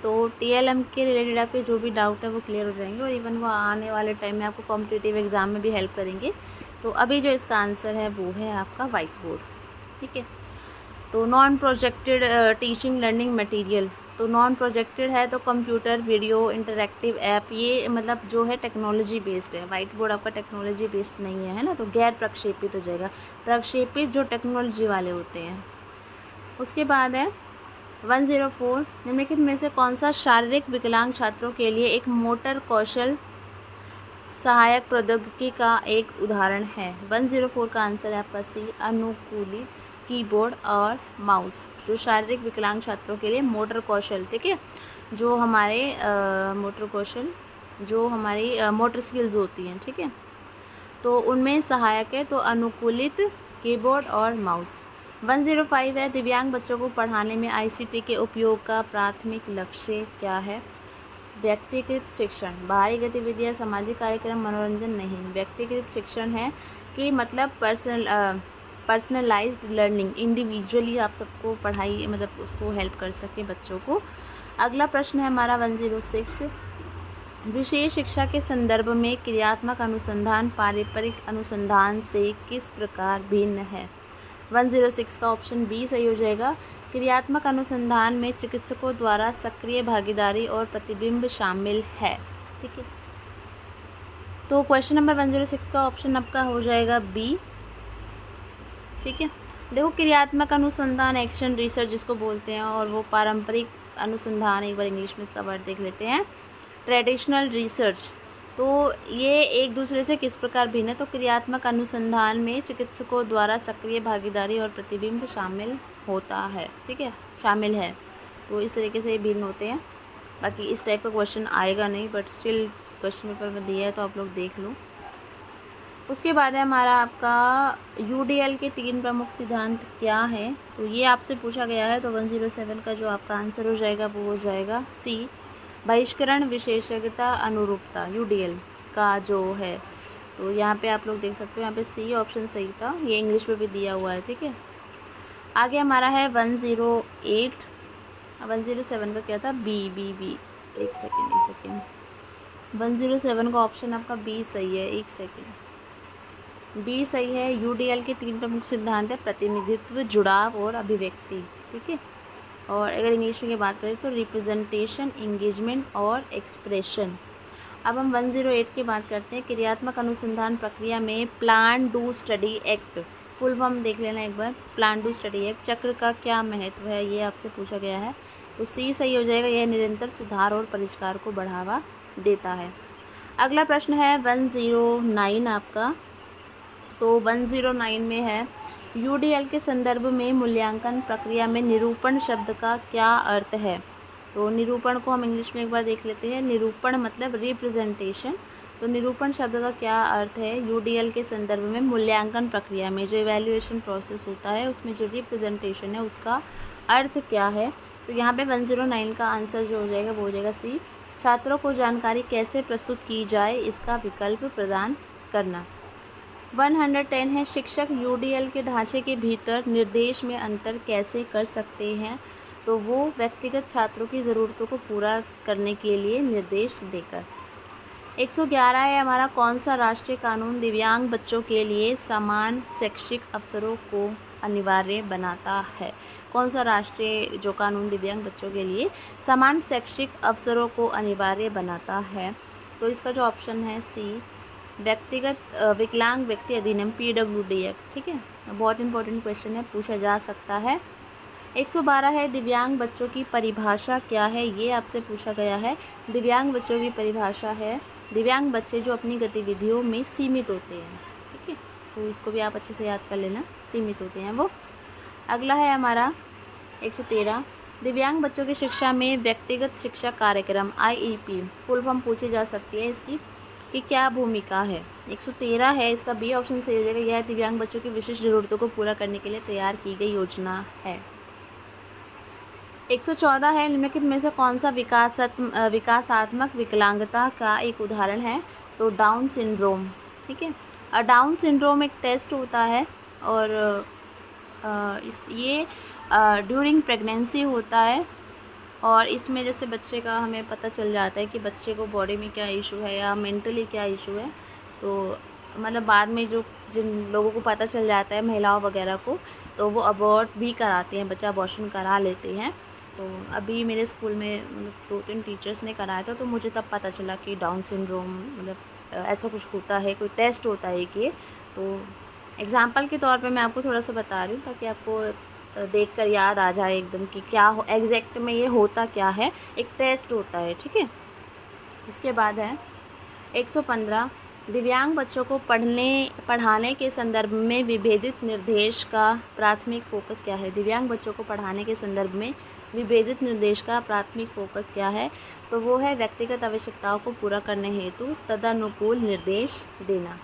तो TLM के रिलेटेड आपके जो भी डाउट है वो क्लियर हो जाएंगे, और इवन वो आने वाले टाइम में आपको कॉम्पिटिटिव एग्ज़ाम में भी हेल्प करेंगे। तो अभी जो इसका आंसर है वो है आपका वाइट बोर्ड, ठीक है। तो non projected teaching learning material, तो नॉन प्रोजेक्टेड है तो कंप्यूटर, वीडियो, इंटरैक्टिव ऐप, ये मतलब जो है टेक्नोलॉजी बेस्ड है। वाइट बोर्ड आपका टेक्नोलॉजी बेस्ड नहीं है ना, तो गैर प्रक्षेपित हो जाएगा। प्रक्षेपित जो टेक्नोलॉजी वाले होते हैं। उसके बाद है 104, निम्नलिखित में से कौन सा शारीरिक विकलांग छात्रों के लिए एक मोटर कौशल सहायक प्रौद्योगिकी का एक उदाहरण है? 104 का आंसर है आपका C, अनुकूलित कीबोर्ड और माउस। जो शारीरिक विकलांग छात्रों के लिए मोटर कौशल, ठीक है, जो हमारे मोटर कौशल, जो हमारी मोटर स्किल्स होती हैं, ठीक है, तो उनमें सहायक है, तो अनुकूलित कीबोर्ड और माउस। 105 है, दिव्यांग बच्चों को पढ़ाने में ICT के उपयोग का प्राथमिक लक्ष्य क्या है? व्यक्तिगत शिक्षण, बाहरी गतिविधियाँ, सामाजिक कार्यक्रम, मनोरंजन नहीं। व्यक्तिगत शिक्षण है कि मतलब पर्सनलाइज्ड लर्निंग, इंडिविजुअली आप सबको पढ़ाई, मतलब उसको हेल्प कर सके बच्चों को। अगला प्रश्न है हमारा 106, विशेष शिक्षा के संदर्भ में क्रियात्मक अनुसंधान पारंपरिक अनुसंधान से किस प्रकार भिन्न है? 106 का ऑप्शन B सही हो जाएगा क्रियात्मक अनुसंधान में चिकित्सकों द्वारा सक्रिय भागीदारी और प्रतिबिंब शामिल है। ठीक है, तो क्वेश्चन नंबर 106 का ऑप्शन आपका हो जाएगा बी। ठीक है, देखो क्रियात्मक अनुसंधान एक्शन रिसर्च जिसको बोलते हैं, और वो पारंपरिक अनुसंधान, एक बार इंग्लिश में इसका वर्ड देख लेते हैं, ट्रेडिशनल रिसर्च। तो ये एक दूसरे से किस प्रकार भिन्न है? तो क्रियात्मक अनुसंधान में चिकित्सकों द्वारा सक्रिय भागीदारी और प्रतिबिंब शामिल होता है। ठीक है, शामिल है, तो इस तरीके से ये भिन्न होते हैं। बाकी इस टाइप का क्वेश्चन आएगा नहीं, बट स्टिल क्वेश्चन पेपर में दिया है तो आप लोग देख लो। उसके बाद है हमारा आपका यूडीएल के 3 प्रमुख सिद्धांत क्या हैं? तो ये आपसे पूछा गया है, तो 107 का जो आपका आंसर हो जाएगा वो हो जाएगा सी, बहिष्करण, विशेषज्ञता, अनुरूपता, यूडीएल का जो है। तो यहाँ पे आप लोग देख सकते हो, यहाँ पे सी ऑप्शन सही था, ये इंग्लिश में भी दिया हुआ है। ठीक है, आगे हमारा है 108, 107 का क्या था? बी बी बी, एक सेकेंड 107 का ऑप्शन आपका बी सही है, एक सेकेंड, बी सही है। यूडीएल के 3 प्रमुख सिद्धांत है, प्रतिनिधित्व, जुड़ाव और अभिव्यक्ति। ठीक है, और अगर इंग्लिश में बात करें तो रिप्रेजेंटेशन, इंगेजमेंट और एक्सप्रेशन। अब हम 108 की बात करते हैं, क्रियात्मक अनुसंधान प्रक्रिया में plan do study act, full form देख लेना एक बार, प्लान डू स्टडी एक्ट चक्र का क्या महत्व है, ये आपसे पूछा गया है। तो सी सही हो जाएगा, यह निरंतर सुधार और परिष्कार को बढ़ावा देता है। अगला प्रश्न है 109 आपका, तो 109 में है, यूडीएल के संदर्भ में मूल्यांकन प्रक्रिया में निरूपण शब्द का क्या अर्थ है? तो निरूपण को हम इंग्लिश में एक बार देख लेते हैं। निरूपण मतलब रिप्रेजेंटेशन, तो निरूपण शब्द का क्या अर्थ है? यूडीएल के संदर्भ में मूल्यांकन प्रक्रिया में जो इवैल्यूएशन प्रोसेस होता है उसमें जो रिप्रेजेंटेशन है उसका अर्थ क्या है? तो यहाँ पे 109 का आंसर जो हो जाएगा वो हो जाएगा सी, छात्रों को जानकारी कैसे प्रस्तुत की जाए इसका विकल्प प्रदान करना। 110 है, शिक्षक यूडीएल के ढांचे के भीतर निर्देश में अंतर कैसे कर सकते हैं? तो वो व्यक्तिगत छात्रों की ज़रूरतों को पूरा करने के लिए निर्देश देकर। 111 है हमारा, कौन सा राष्ट्रीय कानून दिव्यांग बच्चों के लिए समान शैक्षिक अवसरों को अनिवार्य बनाता है? कौन सा राष्ट्रीय जो कानून दिव्यांग बच्चों के लिए समान शैक्षिक अवसरों को अनिवार्य बनाता है? तो इसका जो ऑप्शन है सी, व्यक्तिगत विकलांग व्यक्ति अधिनियम, PWD एक्ट। ठीक है, बहुत इंपॉर्टेंट क्वेश्चन है, पूछा जा सकता है। 112 है, दिव्यांग बच्चों की परिभाषा क्या है? ये आपसे पूछा गया है। दिव्यांग बच्चों की परिभाषा है, दिव्यांग बच्चे जो अपनी गतिविधियों में सीमित होते हैं। ठीक है, तो इसको भी आप अच्छे से याद कर लेना, सीमित होते हैं वो। अगला है हमारा 113, दिव्यांग बच्चों की शिक्षा में व्यक्तिगत शिक्षा कार्यक्रम, IEP फुल फॉर्म पूछी जा सकती है इसकी कि क्या भूमिका है? 113 है, इसका बी ऑप्शन सही हो जाएगा, यह दिव्यांग बच्चों की विशिष्ट ज़रूरतों को पूरा करने के लिए तैयार की गई योजना है। 114 है, निम्नलिखित में से कौन सा विकासात्मक विकलांगता का एक उदाहरण है? तो डाउन सिंड्रोम। ठीक है, और डाउन सिंड्रोम एक टेस्ट होता है, और ये ड्यूरिंग प्रेगनेंसी होता है, और इसमें जैसे बच्चे का हमें पता चल जाता है कि बच्चे को बॉडी में क्या इशू है या मेंटली क्या इशू है। तो मतलब बाद में जो जिन लोगों को पता चल जाता है, महिलाओं वगैरह को, तो वो अबॉर्ट भी कराते हैं, बच्चा अबॉर्शन करा लेते हैं। तो अभी मेरे स्कूल में मतलब 2-3 टीचर्स ने कराया था, तो मुझे तब पता चला कि डाउन सिंड्रोम मतलब ऐसा कुछ होता है, कोई टेस्ट होता है कि। तो एग्ज़ाम्पल के तौर पे मैं आपको थोड़ा सा बता रही हूँ ताकि आपको देखकर याद आ जाए एकदम कि क्या हो एग्जैक्ट में ये होता क्या है, एक टेस्ट होता है। ठीक है, उसके बाद है 115, दिव्यांग बच्चों को पढ़ाने के संदर्भ में विभेदित निर्देश का प्राथमिक फोकस क्या है? दिव्यांग बच्चों को पढ़ाने के संदर्भ में विभेदित निर्देश का प्राथमिक फोकस क्या है? तो वो है व्यक्तिगत आवश्यकताओं को पूरा करने हेतु तदनुकूल निर्देश देना।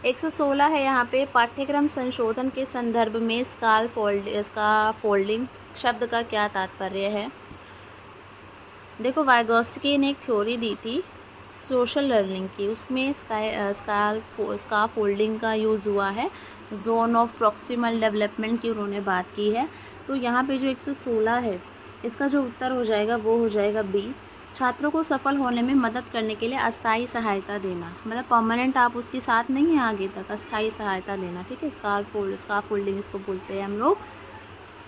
116 है यहाँ पे, पाठ्यक्रम संशोधन के संदर्भ में स्काफोल्डिंग शब्द का क्या तात्पर्य है? देखो, वाइगोत्स्की ने एक थ्योरी दी थी सोशल लर्निंग की, उसमें स्काफोल्डिंग का यूज़ हुआ है, जोन ऑफ प्रॉक्सिमल डेवलपमेंट की उन्होंने बात की है। तो यहाँ पे जो 116 है इसका जो उत्तर हो जाएगा वो हो जाएगा बी, छात्रों को सफल होने में मदद करने के लिए अस्थायी सहायता देना, मतलब परमानेंट आप उसके साथ नहीं हैं आगे तक, अस्थायी सहायता देना। ठीक है, स्काफोल्डिंग इसको बोलते हैं हम लोग।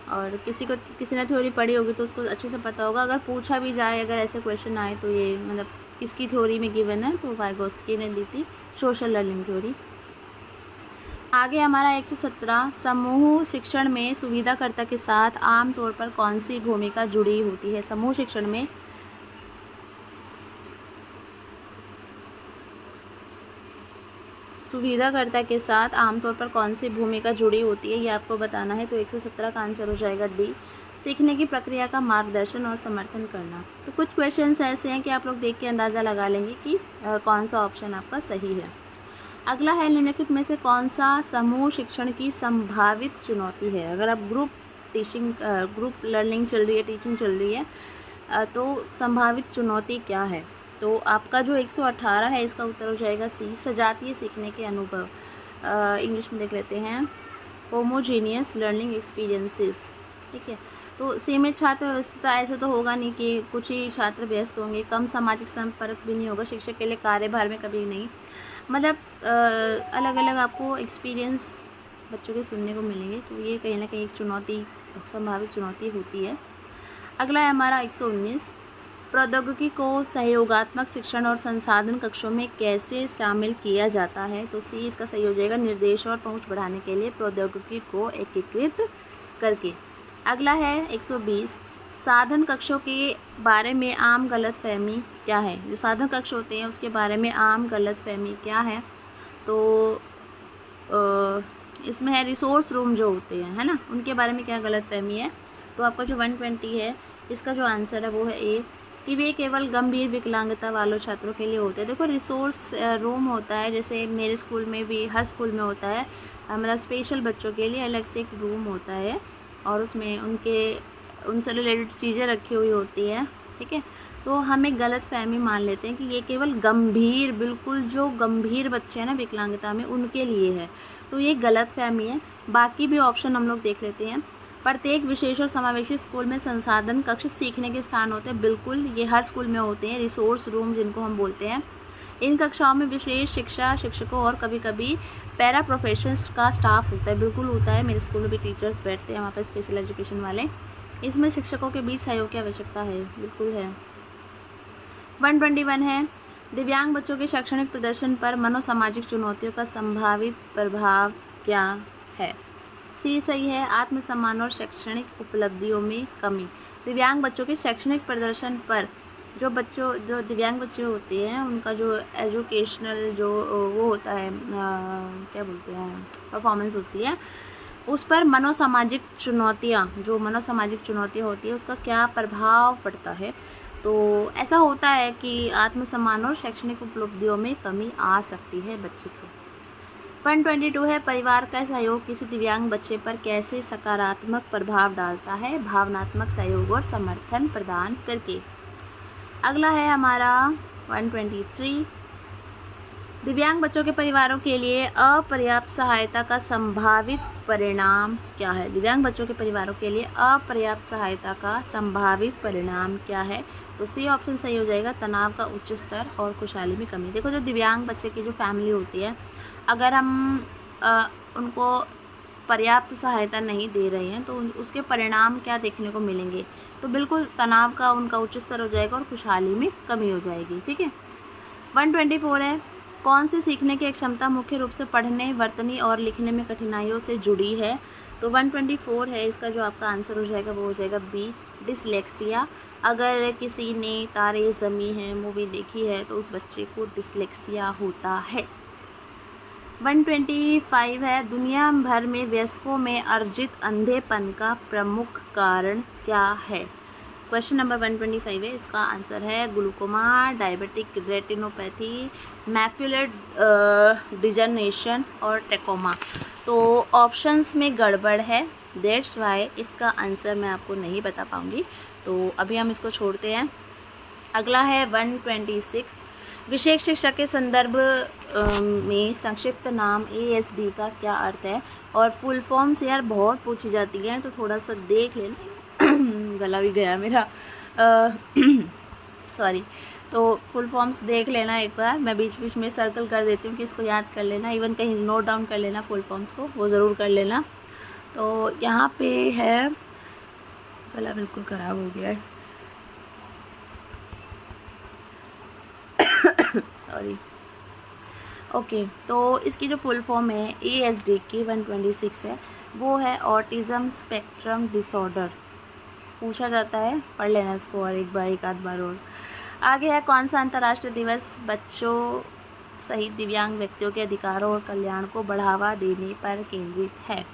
और किसी ने थ्योरी पढ़ी होगी तो उसको अच्छे से पता होगा। अगर पूछा भी जाए, अगर ऐसे क्वेश्चन आए तो ये मतलब किसकी थ्योरी में गिवन है, तो वाइगोत्स्की ने दी थी सोशल लर्निंग थ्योरी। आगे हमारा 117 समूह शिक्षण में सुविधाकर्ता के साथ आमतौर पर कौन सी भूमिका जुड़ी होती है। समूह शिक्षण में सुविधाकर्ता के साथ आमतौर पर कौन सी भूमिका जुड़ी होती है, ये आपको बताना है। तो 117 का आंसर हो जाएगा डी, सीखने की प्रक्रिया का मार्गदर्शन और समर्थन करना। तो कुछ क्वेश्चंस ऐसे हैं कि आप लोग देख के अंदाज़ा लगा लेंगे कि कौन सा ऑप्शन आपका सही है। अगला है, निम्नलिखित में से कौन सा समूह शिक्षण की संभावित चुनौती है। अगर आप ग्रुप लर्निंग चल रही है, टीचिंग चल रही है, तो संभावित चुनौती क्या है। तो आपका जो 118 है इसका उत्तर हो जाएगा सी, सजातीय सीखने के अनुभव। इंग्लिश में देख लेते हैं, होमोजीनियस लर्निंग एक्सपीरियंसेस। ठीक है, तो सीमित छात्र व्यवस्था ऐसे तो होगा नहीं कि कुछ ही छात्र व्यस्त होंगे, कम सामाजिक संपर्क भी नहीं होगा, शिक्षक के लिए कार्यभार में कभी नहीं, मतलब अलग अलग आपको एक्सपीरियंस बच्चों के सुनने को मिलेंगे। तो ये कहीं ना कहीं एक चुनौती, संभावित चुनौती होती है। अगला है हमारा 119, प्रौद्योगिकी को सहयोगात्मक शिक्षण और संसाधन कक्षों में कैसे शामिल किया जाता है। तो सी इसका सही हो जाएगा, निर्देश और पहुंच बढ़ाने के लिए प्रौद्योगिकी को एकीकृत करके। अगला है 120, साधन कक्षों के बारे में आम गलतफहमी क्या है। जो साधन कक्ष होते हैं उसके बारे में आम गलतफहमी क्या है। तो इसमें है रिसोर्स रूम जो होते हैं, है ना, उनके बारे में क्या गलतफहमी है। तो आपका जो 120 है इसका जो आंसर है वो है ए, कि वे केवल गंभीर विकलांगता वालों छात्रों के लिए होते हैं। देखो रिसोर्स रूम होता है, जैसे मेरे स्कूल में भी, हर स्कूल में होता है, मतलब स्पेशल बच्चों के लिए अलग से एक रूम होता है और उसमें उनसे रिलेटेड चीज़ें रखी हुई होती हैं। ठीक है, तो हम एक गलत फहमी मान लेते हैं कि ये केवल गंभीर, बिल्कुल जो गंभीर बच्चे हैं ना विकलांगता में, उनके लिए है। तो ये गलत फहमी है। बाकी भी ऑप्शन हम लोग देख लेते हैं। प्रत्येक विशेष और समावेशी स्कूल में संसाधन कक्ष सीखने के स्थान होते हैं, बिल्कुल ये हर स्कूल में होते हैं, रिसोर्स रूम जिनको हम बोलते हैं। इन कक्षाओं में विशेष शिक्षा शिक्षकों और कभी कभी पैरा प्रोफेशनल्स का स्टाफ होता है, बिल्कुल होता है। मेरे स्कूल में भी टीचर्स बैठते हैं वहाँ पर, स्पेशल एजुकेशन वाले। इसमें शिक्षकों के बीच सहयोग की आवश्यकता है, बिल्कुल है। 121 है, दिव्यांग बच्चों के शैक्षणिक प्रदर्शन पर मनोसामाजिक चुनौतियों का संभावित प्रभाव क्या है। सी सही है, आत्मसम्मान और शैक्षणिक उपलब्धियों में कमी। दिव्यांग बच्चों के शैक्षणिक प्रदर्शन पर जो दिव्यांग बच्चे होते हैं उनका जो एजुकेशनल जो वो होता है, क्या बोलते हैं, परफॉर्मेंस होती है, उस पर मनोसामाजिक चुनौतियाँ होती है उसका क्या प्रभाव पड़ता है। तो ऐसा होता है कि आत्मसम्मान और शैक्षणिक उपलब्धियों में कमी आ सकती है बच्चे की। 122 है, परिवार का सहयोग किसी दिव्यांग बच्चे पर कैसे सकारात्मक प्रभाव डालता है। भावनात्मक सहयोग और समर्थन प्रदान करके। अगला है हमारा 123, दिव्यांग बच्चों के परिवारों के लिए अपर्याप्त सहायता का संभावित परिणाम क्या है। दिव्यांग बच्चों के परिवारों के लिए अपर्याप्त सहायता का संभावित परिणाम क्या है। तो सी ऑप्शन सही हो जाएगा, तनाव का उच्च स्तर और खुशहाली में कमी। देखो जो दिव्यांग बच्चे की जो फैमिली होती है, अगर हम उनको पर्याप्त सहायता नहीं दे रहे हैं तो उसके परिणाम क्या देखने को मिलेंगे। तो बिल्कुल तनाव का उनका उच्च स्तर हो जाएगा और खुशहाली में कमी हो जाएगी। ठीक है, 124 है, कौन सी सीखने की क्षमता मुख्य रूप से पढ़ने, वर्तनी और लिखने में कठिनाइयों से जुड़ी है। तो 124 है, इसका जो आपका आंसर हो जाएगा वो हो जाएगा बी, डिसलेक्सिया। अगर किसी ने तारे ज़मीं हैं मूवी देखी है तो उस बच्चे को डिसलेक्सिया होता है। 125 है, दुनिया भर में वयस्कों में अर्जित अंधेपन का प्रमुख कारण क्या है। क्वेश्चन नंबर 125 है, इसका आंसर है glaucoma, diabetic retinopathy, macular degeneration और ट्रैकोमा। तो ऑप्शंस में गड़बड़ है, दैट्स वाई इसका आंसर मैं आपको नहीं बता पाऊँगी। तो अभी हम इसको छोड़ते हैं। अगला है 126, विशेष शिक्षा के संदर्भ में संक्षिप्त नाम ASD का क्या अर्थ है। और फुल फॉर्म्स यार बहुत पूछी जाती हैं, तो थोड़ा सा देख लेना गला भी गया मेरा, सॉरी। तो फुल फॉर्म्स देख लेना एक बार, मैं बीच बीच में सर्कल कर देती हूँ कि इसको याद कर लेना, इवन कहीं नोट डाउन कर लेना फुल फॉर्म्स को, वो ज़रूर कर लेना। तो यहाँ पे है गला बिल्कुल ख़राब हो गया है। सॉरी। ओके, तो इसकी जो फुल फॉर्म है ASD की 126 है, वो है ऑटिज़म स्पेक्ट्रम डिसऑर्डर। पूछा जाता है, पढ़ लेना इसको और एक आध बार और। आगे है कौन सा अंतर्राष्ट्रीय दिवस बच्चों सहित दिव्यांग व्यक्तियों के अधिकारों और कल्याण को बढ़ावा देने पर केंद्रित है।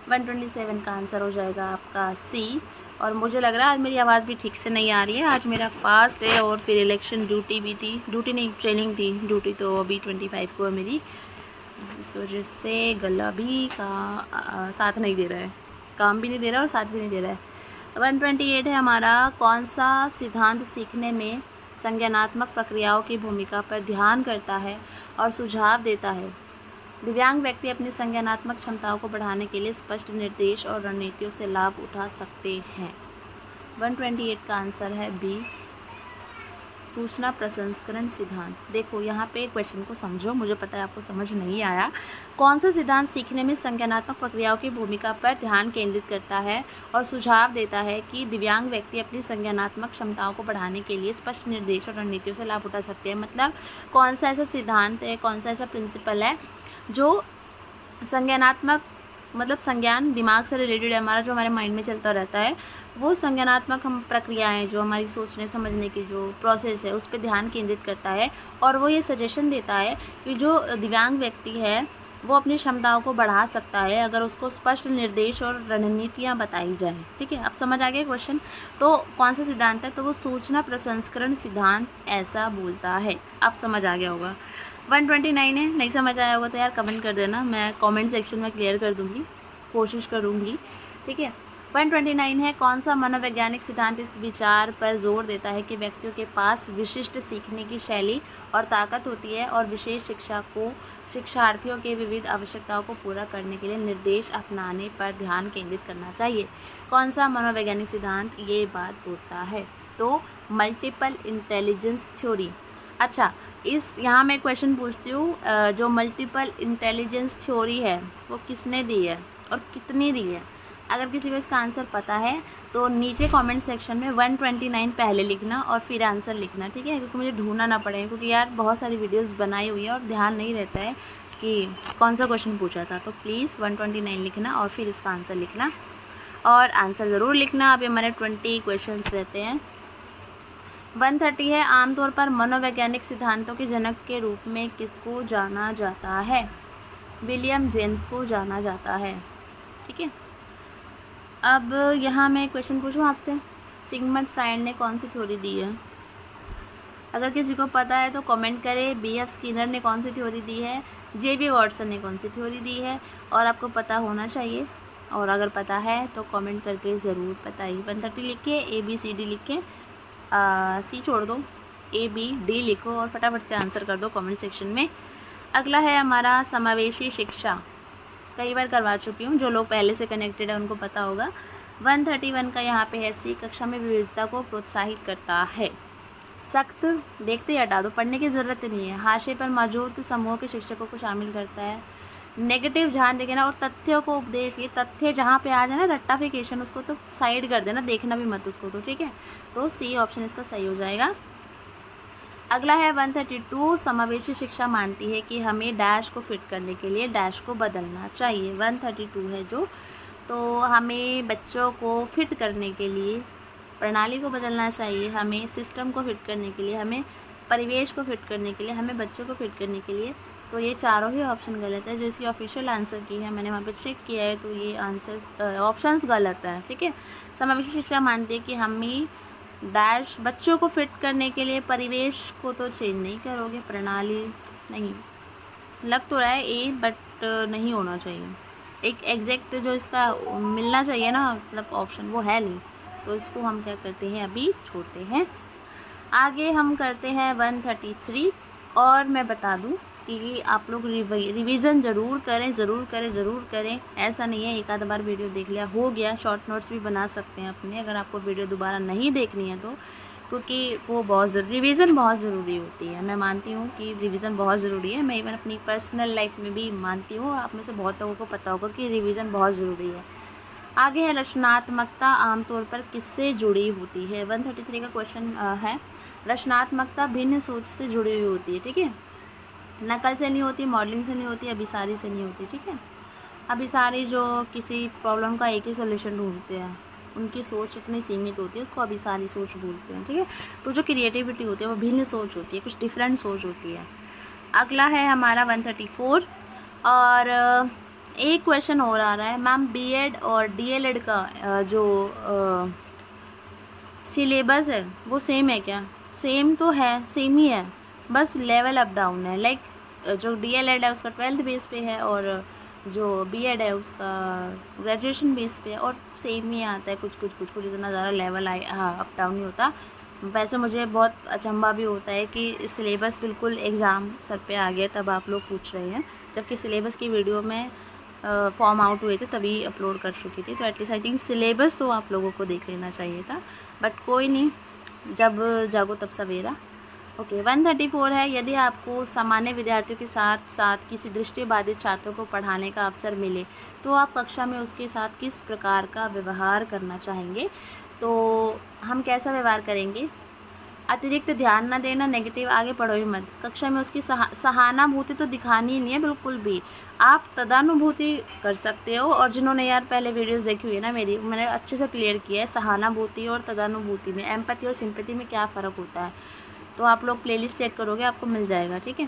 127 का आंसर हो जाएगा आपका C। और मुझे लग रहा है आज मेरी आवाज़ भी ठीक से नहीं आ रही है, आज मेरा फास्ट है और फिर इलेक्शन ड्यूटी भी थी, ड्यूटी नहीं ट्रेनिंग थी, ड्यूटी तो अभी 25 को है मेरी, इस वजह से गला भी का साथ नहीं दे रहा है, काम भी नहीं दे रहा और साथ भी नहीं दे रहा है। 128 है हमारा, कौन सा सिद्धांत सीखने में संज्ञानात्मक प्रक्रियाओं की भूमिका पर ध्यान करता है और सुझाव देता है। दिव्यांग व्यक्ति अपनी संज्ञानात्मक क्षमताओं को बढ़ाने के लिए स्पष्ट निर्देश और रणनीतियों से लाभ उठा सकते हैं। 128 का आंसर है B, सूचना प्रसंस्करण सिद्धांत। देखो यहाँ पे क्वेश्चन को समझो, मुझे पता है आपको समझ नहीं आया। कौन सा सिद्धांत सीखने में संज्ञानात्मक प्रक्रियाओं की भूमिका पर ध्यान केंद्रित करता है और सुझाव देता है कि दिव्यांग व्यक्ति अपनी संज्ञानात्मक क्षमताओं को बढ़ाने के लिए स्पष्ट निर्देश और रणनीतियों से लाभ उठा सकते हैं। मतलब कौन सा ऐसा सिद्धांत है, कौन सा ऐसा प्रिंसिपल है जो संज्ञानात्मक, मतलब संज्ञान दिमाग से रिलेटेड है, हमारा जो हमारे माइंड में चलता रहता है, वो संज्ञानात्मक हम प्रक्रियाएं जो हमारी सोचने समझने की जो प्रोसेस है उस पर ध्यान केंद्रित करता है। और वो ये सजेशन देता है कि जो दिव्यांग व्यक्ति है वो अपनी क्षमताओं को बढ़ा सकता है अगर उसको स्पष्ट निर्देश और रणनीतियाँ बताई जाएँ। ठीक है, अब समझ आ गया क्वेश्चन। तो कौन सा सिद्धांत है, तो वो सूचना प्रसंस्करण सिद्धांत ऐसा बोलता है। अब समझ आ गया होगा। 129 है, नहीं समझ आया होगा तो यार कमेंट कर देना, मैं कमेंट सेक्शन में क्लियर कर दूँगी, कोशिश करूँगी। ठीक है, 129 है, कौन सा मनोवैज्ञानिक सिद्धांत इस विचार पर जोर देता है कि व्यक्तियों के पास विशिष्ट सीखने की शैली और ताकत होती है और विशेष शिक्षा को शिक्षार्थियों के विविध आवश्यकताओं को पूरा करने के लिए निर्देश अपनाने पर ध्यान केंद्रित करना चाहिए। कौन सा मनोवैज्ञानिक सिद्धांत ये बात बोलता है, तो मल्टीपल इंटेलिजेंस थ्योरी। अच्छा, इस यहाँ मैं क्वेश्चन पूछती हूँ, जो मल्टीपल इंटेलिजेंस थ्योरी है वो किसने दी है और कितनी दी है। अगर किसी को इसका आंसर पता है तो नीचे कमेंट सेक्शन में 129 पहले लिखना और फिर आंसर लिखना। ठीक है, क्योंकि मुझे ढूंढना ना पड़े, क्योंकि यार बहुत सारी वीडियोस बनाई हुई है और ध्यान नहीं रहता है कि कौन सा क्वेश्चन पूछा था। तो प्लीज़ 129 लिखना और फिर इसका आंसर लिखना, और आंसर ज़रूर लिखना। अभी हमारे 20 क्वेश्चन रहते हैं। 130 है, आमतौर पर मनोवैज्ञानिक सिद्धांतों के जनक के रूप में किसको जाना जाता है। विलियम जेम्स को जाना जाता है। ठीक है, अब यहाँ मैं क्वेश्चन पूछूँ आपसे, सिगमंड फ्रायड ने कौन सी थ्योरी दी है। अगर किसी को पता है तो कमेंट करें। B.F. स्किनर ने कौन सी थ्योरी दी है, J.B. वॉटसन ने कौन सी थ्योरी दी है, और आपको पता होना चाहिए, और अगर पता है तो कमेंट करके ज़रूर बताइए। 130 लिखे, ABCD लिखें, C छोड़ दो, ABD लिखो और फटाफट से आंसर कर दो कमेंट सेक्शन में। अगला है हमारा समावेशी शिक्षा, कई बार करवा चुकी हूँ, जो लोग पहले से कनेक्टेड है उनको पता होगा। 131 का यहाँ पे है C, कक्षा में विविधता को प्रोत्साहित करता है। सख्त देखते ही हटा दो, पढ़ने की ज़रूरत नहीं है। हाशिए पर मौजूद समूह के शिक्षकों को शामिल करता है। नेगेटिव ध्यान देना और तथ्यों को उपदेश, ये तथ्य जहाँ पे आ जाए ना रट्टाफिकेशन, उसको तो साइड कर देना, देखना भी मत उसको तो। ठीक है, तो C ऑप्शन इसका सही हो जाएगा। अगला है 132, समावेशी शिक्षा मानती है कि हमें डैश को फिट करने के लिए डैश को बदलना चाहिए। 132 है जो, तो हमें बच्चों को फिट करने के लिए प्रणाली को बदलना चाहिए, हमें सिस्टम को फिट करने के लिए, हमें परिवेश को फिट करने के लिए, हमें बच्चों को फिट करने के लिए। तो ये चारों ही ऑप्शन गलत है। जो इसकी ऑफिशियल आंसर की है, मैंने वहाँ पे चेक किया है, तो ये आंसर ऑप्शंस गलत है। ठीक है, समावेशी शिक्षा मानती है कि हमें डैश बच्चों को फिट करने के लिए, परिवेश को तो चेंज नहीं करोगे, प्रणाली नहीं, लग तो रहा है ए बट नहीं होना चाहिए। एक एग्जैक्ट जो इसका मिलना चाहिए ना, मतलब ऑप्शन वो है नहीं, तो इसको हम क्या करते हैं, अभी छोड़ते हैं। आगे हम करते हैं 133, और मैं बता दूं कि आप लोग रिवीजन ज़रूर करें, ज़रूर करें, ज़रूर करें। ऐसा नहीं है एक आध बार वीडियो देख लिया हो गया, शॉर्ट नोट्स भी बना सकते हैं अपने, अगर आपको वीडियो दोबारा नहीं देखनी है तो, क्योंकि वो बहुत रिवीजन बहुत ज़रूरी होती है। मैं मानती हूँ कि रिवीजन बहुत ज़रूरी है, मैं इवन अपनी पर्सनल लाइफ में भी मानती हूँ, और आप में से बहुत लोगों को पता होगा कि रिवीजन बहुत ज़रूरी है। आगे है रचनात्मकता आमतौर पर किससे जुड़ी होती है। 133 का क्वेश्चन है, रचनात्मकता भिन्न सोच से जुड़ी हुई होती है। ठीक है, नकल से नहीं होती, मॉडलिंग से नहीं होती, अभिसारी से नहीं होती। ठीक है, अभिसारी जो किसी प्रॉब्लम का एक ही सोल्यूशन ढूंढते हैं, उनकी सोच इतनी सीमित होती है, उसको अभिसारी सोच बोलते हैं। ठीक है, तो जो क्रिएटिविटी होती है वो भिन्न सोच होती है, कुछ डिफरेंट सोच होती है। अगला है हमारा 134 और एक क्वेश्चन और आ रहा है, मैम बीएड और डीएलएड का जो सिलेबस है वो सेम है क्या। सेम तो है, सेम ही है, बस लेवल अप डाउन है। लाइक जो डीएलएड है उसका 12th बेस पे है और जो बीएड है उसका ग्रेजुएशन बेस पे है, और सेम ही आता है, कुछ इतना ज़्यादा लेवल अप डाउन नहीं होता। वैसे मुझे बहुत अचंभा भी होता है कि सिलेबस बिल्कुल एग्ज़ाम सर पे आ गया तब आप लोग पूछ रहे हैं, जबकि सिलेबस की वीडियो में फॉर्म आउट हुए थे तभी अपलोड कर चुकी थी। तो एटलीस्ट आई थिंक सिलेबस तो आप लोगों को देख लेना चाहिए था, बट कोई नहीं, जब जागो तब सवेरा। ओके, 134 है, यदि आपको सामान्य विद्यार्थियों के साथ साथ किसी दृष्टिबाधित छात्रों को पढ़ाने का अवसर मिले तो आप कक्षा में उसके साथ किस प्रकार का व्यवहार करना चाहेंगे। तो हम कैसा व्यवहार करेंगे, अतिरिक्त ध्यान न देना, नेगेटिव आगे पढ़ो ही मत, कक्षा में उसकी सहानुभूति तो दिखानी ही नहीं है बिल्कुल भी। आप तदानुभूति कर सकते हो, और जिन्होंने यार पहले वीडियोस देखी हुई है ना मेरी, मैंने अच्छे से क्लियर किया है सहानुभूति और तदानुभूति में, एम्पैथी और सिंपैथी में क्या फ़र्क होता है, तो आप लोग प्लेलिस्ट चेक करोगे आपको मिल जाएगा। ठीक है,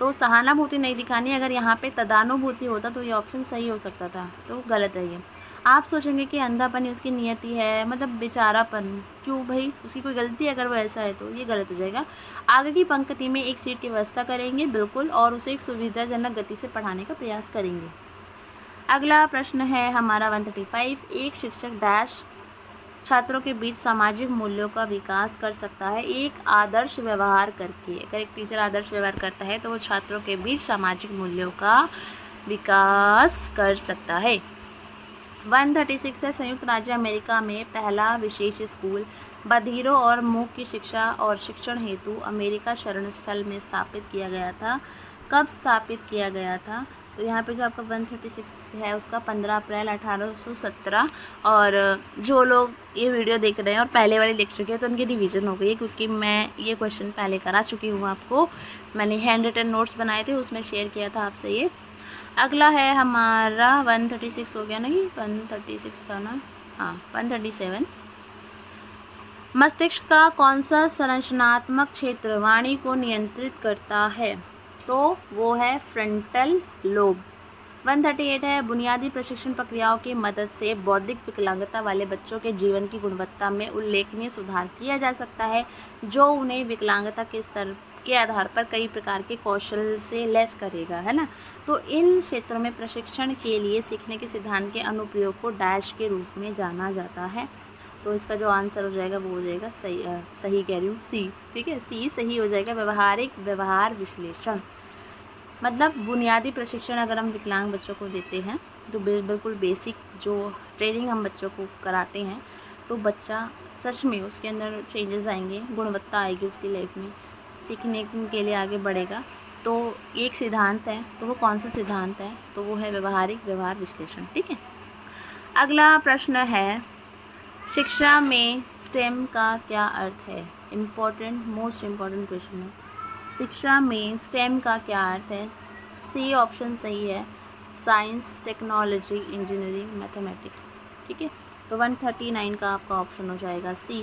तो सहानुभूति नहीं दिखानी, अगर यहाँ पे तदानुभूति होता तो ये ऑप्शन सही हो सकता था, तो गलत है ये। आप सोचेंगे कि अंधापन ही उसकी नियति है, मतलब बेचारापन, क्यों भाई, उसकी कोई गलती है, अगर वो ऐसा है तो ये गलत हो जाएगा। आगे की पंक्ति में एक सीट की व्यवस्था करेंगे बिल्कुल, और उसे एक सुविधाजनक गति से पढ़ाने का प्रयास करेंगे। अगला प्रश्न है हमारा 135, एक शिक्षक डैश छात्रों के बीच सामाजिक मूल्यों का विकास कर सकता है एक आदर्श व्यवहार करके। अगर एक टीचर आदर्श व्यवहार करता है तो वो छात्रों के बीच सामाजिक मूल्यों का विकास कर सकता है। 136 है, संयुक्त राज्य अमेरिका में पहला विशेष स्कूल बधिरों और मूक की शिक्षा और शिक्षण हेतु अमेरिका शरण स्थल में स्थापित किया गया था। कब स्थापित किया गया था, तो यहाँ पे जो आपका 136 है उसका 15 अप्रैल 1817। और जो लोग ये वीडियो देख रहे हैं और पहले वाली देख चुके हैं तो उनकी रिवीजन हो गई है, क्योंकि मैं ये क्वेश्चन पहले करा चुकी हूँ आपको, मैंने हैंड रिटन नोट्स बनाए थे उसमें शेयर किया था आपसे ये। अगला है हमारा 136 हो गया, नहीं 136 था ना, हाँ 137। मस्तिष्क का कौन सा संरचनात्मक क्षेत्र वाणी को नियंत्रित करता है, तो वो है फ्रंटल लोब। 138 है, बुनियादी प्रशिक्षण प्रक्रियाओं की मदद से बौद्धिक विकलांगता वाले बच्चों के जीवन की गुणवत्ता में उल्लेखनीय सुधार किया जा सकता है, जो उन्हें विकलांगता के स्तर के आधार पर कई प्रकार के कौशल से लैस करेगा, है ना। तो इन क्षेत्रों में प्रशिक्षण के लिए सीखने के सिद्धांत के अनुप्रयोग को डैश के रूप में जाना जाता है। तो इसका जो आंसर हो जाएगा वो हो जाएगा सही कह रही हूँ, सी। ठीक है, सी सही हो जाएगा। व्यवहारिक व्यवहार विश्लेषण, मतलब बुनियादी प्रशिक्षण अगर हम विकलांग बच्चों को देते हैं तो बिल्कुल बेसिक जो ट्रेनिंग हम बच्चों को कराते हैं, तो बच्चा सच में उसके अंदर चेंजेस आएंगे, गुणवत्ता आएगी उसकी लाइफ में, सीखने के लिए आगे बढ़ेगा। तो एक सिद्धांत है, तो वो कौन सा सिद्धांत है, तो वो है व्यवहारिक व्यवहार विश्लेषण। ठीक है, अगला प्रश्न है, शिक्षा में स्टेम का क्या अर्थ है। इम्पोर्टेंट, मोस्ट इम्पॉर्टेंट क्वेश्चन है। शिक्षा में स्टेम का क्या अर्थ है, सी ऑप्शन सही है, साइंस, टेक्नोलॉजी, इंजीनियरिंग, मैथमेटिक्स। ठीक है, तो 139 का आपका ऑप्शन हो जाएगा सी।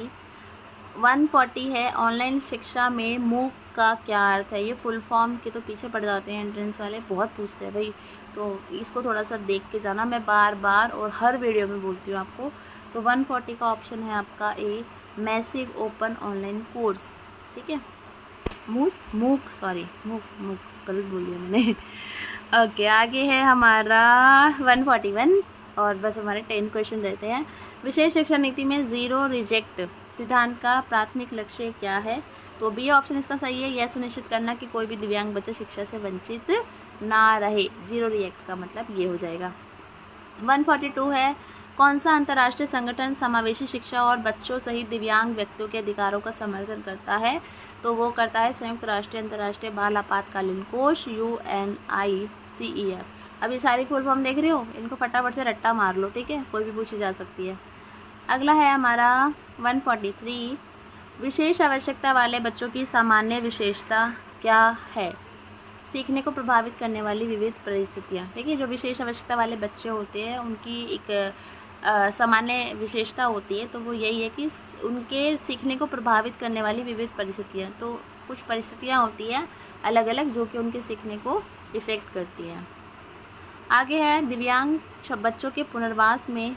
140 है, ऑनलाइन शिक्षा में मूक का क्या अर्थ है। ये फुल फॉर्म के तो पीछे पड़ जाते हैं एंट्रेंस वाले, बहुत पूछते हैं भाई, तो इसको थोड़ा सा देख के जाना, मैं बार बार और हर वीडियो में बोलती हूँ आपको। तो 140 का ऑप्शन है आपका ए, मैसिव ओपन ऑनलाइन कोर्स। ठीक है, मूक गलत बोल दिया मैंने। ओके, आगे है हमारा 141 और बस हमारे 10 क्वेश्चन रहते हैं। विशेष शिक्षा नीति में ज़ीरो रिजेक्ट सिद्धांत का प्राथमिक लक्ष्य क्या है, तो बी ऑप्शन इसका सही है। यह सुनिश्चित करना कि कोई भी दिव्यांग बच्चा शिक्षा से वंचित ना रहे। जीरो रिजेक्ट का मतलब ये हो जाएगा। 142 है, कौन सा अंतर्राष्ट्रीय संगठन समावेशी शिक्षा और बच्चों सहित दिव्यांग व्यक्तियों के अधिकारों का समर्थन करता है, तो वो करता है संयुक्त राष्ट्र अंतर्राष्ट्रीय बाल आपातकालीन कोष UNICEF। अभी सारी फुल फॉर्म देख रहे हो, इनको फटाफट से रट्टा मार लो, ठीक है, कोई भी पूछी जा सकती है। अगला है हमारा 143, विशेष आवश्यकता वाले बच्चों की सामान्य विशेषता क्या है? सीखने को प्रभावित करने वाली विविध परिस्थितियाँ। देखिए, जो विशेष आवश्यकता वाले बच्चे होते हैं उनकी एक सामान्य विशेषता होती है, तो वो यही है कि उनके सीखने को प्रभावित करने वाली विविध परिस्थितियाँ। तो कुछ परिस्थितियाँ होती हैं अलग अलग जो कि उनके सीखने को इफ़ेक्ट करती हैं। आगे है दिव्यांग बच्चों के पुनर्वास में,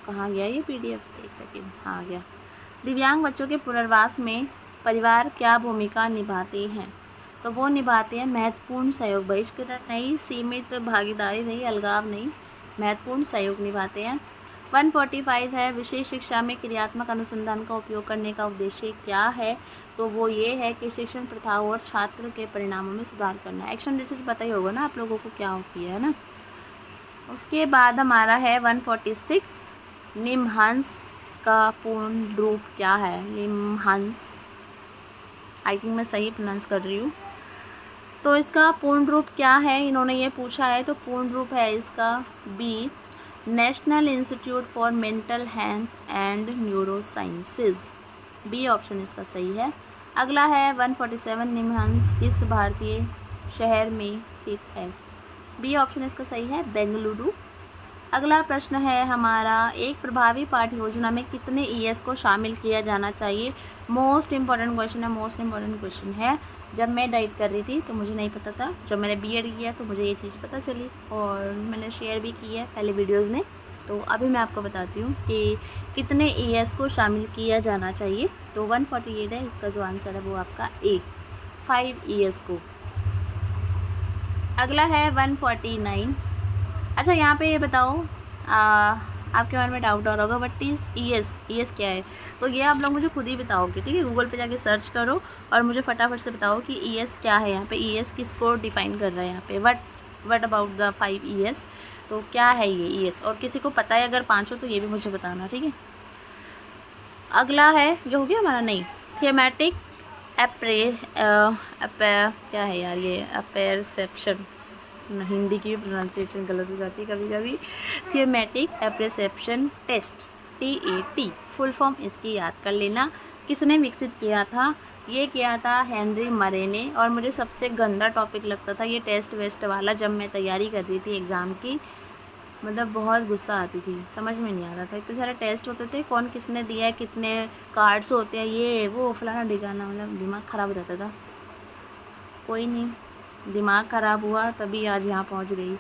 कहाँ गया ये PDF, एक सेकेंड, हाँ आ गया। दिव्यांग बच्चों के पुनर्वास में परिवार क्या भूमिका निभाते हैं? तो वो निभाते हैं महत्वपूर्ण सहयोग, बहिष्करण नहीं, सीमित भागीदारी नहीं, अलगाव नहीं, महत्वपूर्ण सहयोग निभाते हैं। 145 है, विशेष शिक्षा में क्रियात्मक अनुसंधान का उपयोग करने का उद्देश्य क्या है? तो वो ये है कि शिक्षण प्रथाओं और छात्र के परिणामों में सुधार करना। एक्शन रिसर्च पता ही होगा ना आप लोगों को क्या होती है ना। उसके बाद हमारा है 146, निमहंस का पूर्ण रूप क्या है? निमहंस, आई थिंक मैं सही प्रोनाउंस कर रही हूँ। तो इसका पूर्ण रूप क्या है, इन्होंने ये पूछा है, तो पूर्ण रूप है इसका B, national institute for mental health and neurosciences. B option इसका सही है। अगला है 147, निमहंस किस भारतीय शहर में स्थित है? बी ऑप्शन इसका सही है, बेंगलुरु। अगला प्रश्न है हमारा, एक प्रभावी पाठ योजना में कितने ES को शामिल किया जाना चाहिए? मोस्ट इम्पॉर्टेंट क्वेश्चन है, मोस्ट इम्पॉर्टेंट क्वेश्चन है। जब मैं डाइट कर रही थी तो मुझे नहीं पता था, जब मैंने BEd किया तो मुझे ये चीज़ पता चली और मैंने शेयर भी की है पहले वीडियोज़ में। तो अभी मैं आपको बताती हूँ कि कितने ES को शामिल किया जाना चाहिए। तो 148 है इसका जो आंसर है वो आपका ए, 5 ES को। अगला है 149। अच्छा, यहाँ पे ये बताओ, आपके मन में डाउट और होगा बट ES क्या है? तो ये आप लोग मुझे खुद ही बताओगे, ठीक है, गूगल पे जाके सर्च करो और मुझे फटाफट से बताओ कि ES क्या है। यहाँ पे ES किसको डिफाइन कर रहा है? यहाँ पे व्हाट अबाउट द 5 ES, तो क्या है ये ES? और किसी को पता है अगर 5 हो तो ये भी मुझे बताना, ठीक है। अगला है, ये हो गया हमारा, नहीं, थीमेटिक क्या है यार ये, अपेरसेप्शन, हिंदी की भी प्रोनाउंसिएशन गलत हो जाती है कभी कभी। Thematic apperception test, TAT, full form इसकी याद कर लेना। किसने विकसित किया था? ये किया था हेनरी मरे ने। और मुझे सबसे गंदा टॉपिक लगता था ये टेस्ट वेस्ट वाला, जब मैं तैयारी कर रही थी एग्ज़ाम की, मतलब बहुत गुस्सा आती थी, समझ में नहीं आ रहा था, इतने सारे टेस्ट होते थे, कौन किसने दिया है, कितने कार्ड्स होते हैं, ये वो फलाना ढिकाना, मतलब दिमाग ख़राब हो जाता था। कोई नहीं, दिमाग ख़राब हुआ तभी आज यहाँ पहुँच गई।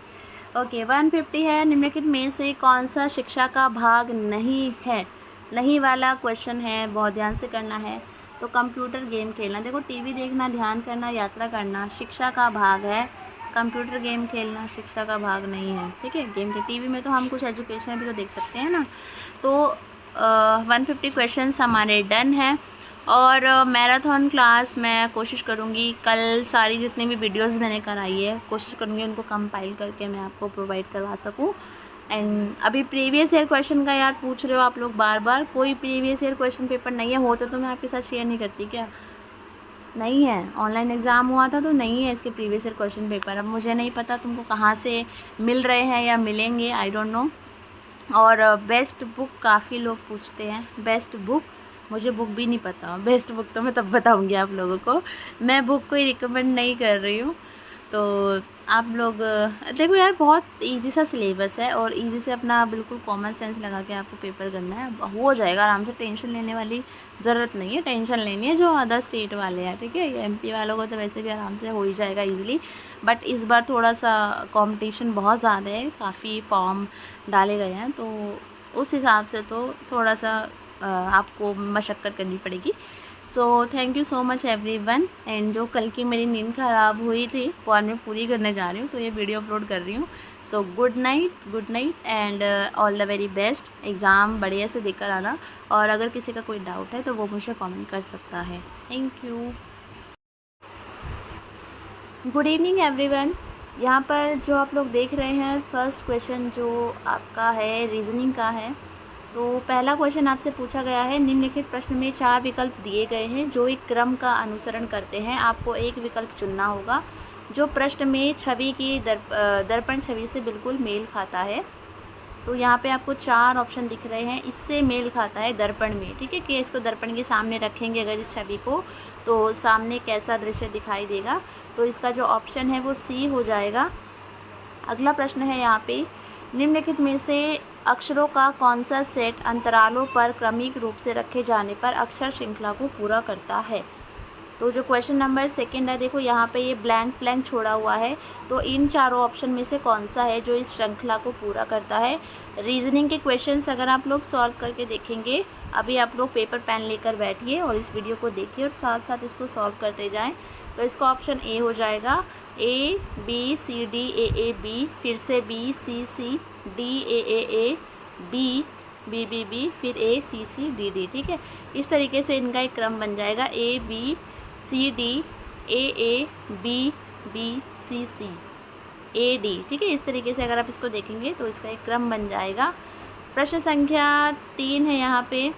ओके, 150 है, निम्नलिखित में से कौन सा शिक्षा का भाग नहीं है? नहीं वाला क्वेश्चन है, बहुत ध्यान से करना है। तो कंप्यूटर गेम खेलना, देखो टीवी देखना, ध्यान करना, यात्रा करना शिक्षा का भाग है। कंप्यूटर गेम खेलना शिक्षा का भाग नहीं है, ठीक है। गेम के टीवी में तो हम कुछ एजुकेशन भी तो देख सकते हैं ना। तो 150 क्वेश्चंस हमारे डन हैं। और मैराथन क्लास मैं कोशिश करूँगी कल सारी जितनी भी वीडियोस मैंने कराई है कोशिश करूँगी उनको कंपाइल करके मैं आपको प्रोवाइड करवा सकूँ। एंड अभी प्रीवियस ईयर क्वेश्चन का यार पूछ रहे हो आप लोग बार बार, कोई प्रीवियस ईयर क्वेश्चन पेपर नहीं है, होते तो मैं आपके साथ शेयर नहीं करती क्या? नहीं है, ऑनलाइन एग्ज़ाम हुआ था तो नहीं है इसके प्रीवियस ईयर क्वेश्चन पेपर। अब मुझे नहीं पता तुमको कहाँ से मिल रहे हैं या मिलेंगे, आई डोंट नो। और बेस्ट बुक काफ़ी लोग पूछते हैं, बेस्ट बुक मुझे बुक भी नहीं पता, बेस्ट बुक तो मैं तब बताऊंगी आप लोगों को, मैं बुक कोई रिकमेंड नहीं कर रही हूँ। तो आप लोग देखो यार, बहुत इजी सा सिलेबस है और इजी से अपना बिल्कुल कॉमन सेंस लगा के आपको पेपर करना है, हो जाएगा आराम से, टेंशन लेने वाली ज़रूरत नहीं है। टेंशन लेनी है जो अदर स्टेट वाले हैं, ठीक है, MP वालों को तो वैसे भी आराम से हो ही जाएगा ईजिली। बट इस बार थोड़ा सा कंपटीशन बहुत ज़्यादा है, काफ़ी फॉर्म डाले गए हैं, तो उस हिसाब से तो थोड़ा सा आपको मशक्क़त करनी पड़ेगी। So thank you so much everyone. And जो कल की मेरी नींद ख़राब हुई थी वो आज मैं पूरी करने जा रही हूँ, तो ये वीडियो अपलोड कर रही हूँ। So good night and all the very best. Exam बढ़िया से देकर आना, और अगर किसी का कोई डाउट है तो वो मुझे कमेंट कर सकता है। Thank you. Good evening everyone. यहाँ पर जो आप लोग देख रहे हैं फर्स्ट क्वेश्चन जो आपका है रीजनिंग का है। तो पहला क्वेश्चन आपसे पूछा गया है, निम्नलिखित प्रश्न में 4 विकल्प दिए गए हैं जो एक क्रम का अनुसरण करते हैं, आपको एक विकल्प चुनना होगा जो पृष्ठ में छवि की दर्पण छवि से बिल्कुल मेल खाता है। तो यहाँ पे आपको 4 ऑप्शन दिख रहे हैं, इससे मेल खाता है दर्पण में, ठीक है, कि इसको दर्पण के सामने रखेंगे अगर इस छवि को, तो सामने कैसा दृश्य दिखाई देगा। तो इसका जो ऑप्शन है वो सी हो जाएगा। अगला प्रश्न है यहाँ पे, निम्नलिखित में से अक्षरों का कौन सा सेट अंतरालों पर क्रमिक रूप से रखे जाने पर अक्षर श्रृंखला को पूरा करता है। तो जो क्वेश्चन नंबर 2 है, देखो यहाँ पे ये ब्लैंक छोड़ा हुआ है, तो इन चारों ऑप्शन में से कौन सा है जो इस श्रृंखला को पूरा करता है। रीजनिंग के क्वेश्चंस अगर आप लोग सॉल्व करके देखेंगे, अभी आप लोग पेपर पेन लेकर बैठिए और इस वीडियो को देखिए और साथ साथ इसको सॉल्व करते जाएं। तो इसका ऑप्शन ए हो जाएगा, A B C D A A B, फिर से B C C D A A A, B B B B, फिर A C C D D, ठीक है। इस तरीके से इनका एक क्रम बन जाएगा, A B C D A B B C C A D, ठीक है। इस तरीके से अगर आप इसको देखेंगे तो इसका एक क्रम बन जाएगा। प्रश्न संख्या 3 है यहाँ पे,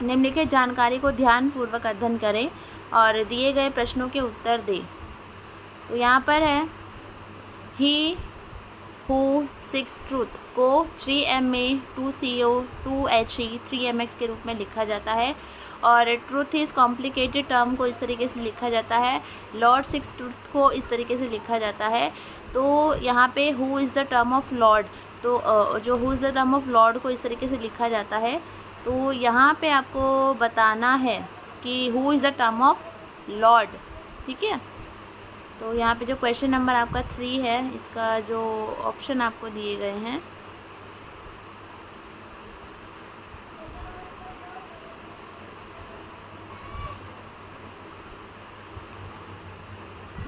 निम्नलिखित जानकारी को ध्यानपूर्वक अध्ययन करें और दिए गए प्रश्नों के उत्तर दें। तो यहाँ पर है, ही हु 6 ट्रूथ को 3MA 2CO 2HE 3MX के रूप में लिखा जाता है और ट्रूथ इज़ कॉम्प्लिकेटेड टर्म को इस तरीके से लिखा जाता है, लॉर्ड 6 ट्रूथ को इस तरीके से लिखा जाता है। तो यहाँ पे who is the term of Lord, तो जो who is the term of Lord को इस तरीके से लिखा जाता है, तो यहाँ पे आपको बताना है कि who is the term of Lord, ठीक है। तो यहाँ पे जो क्वेश्चन नंबर आपका 3 है, इसका जो ऑप्शन आपको दिए गए हैं,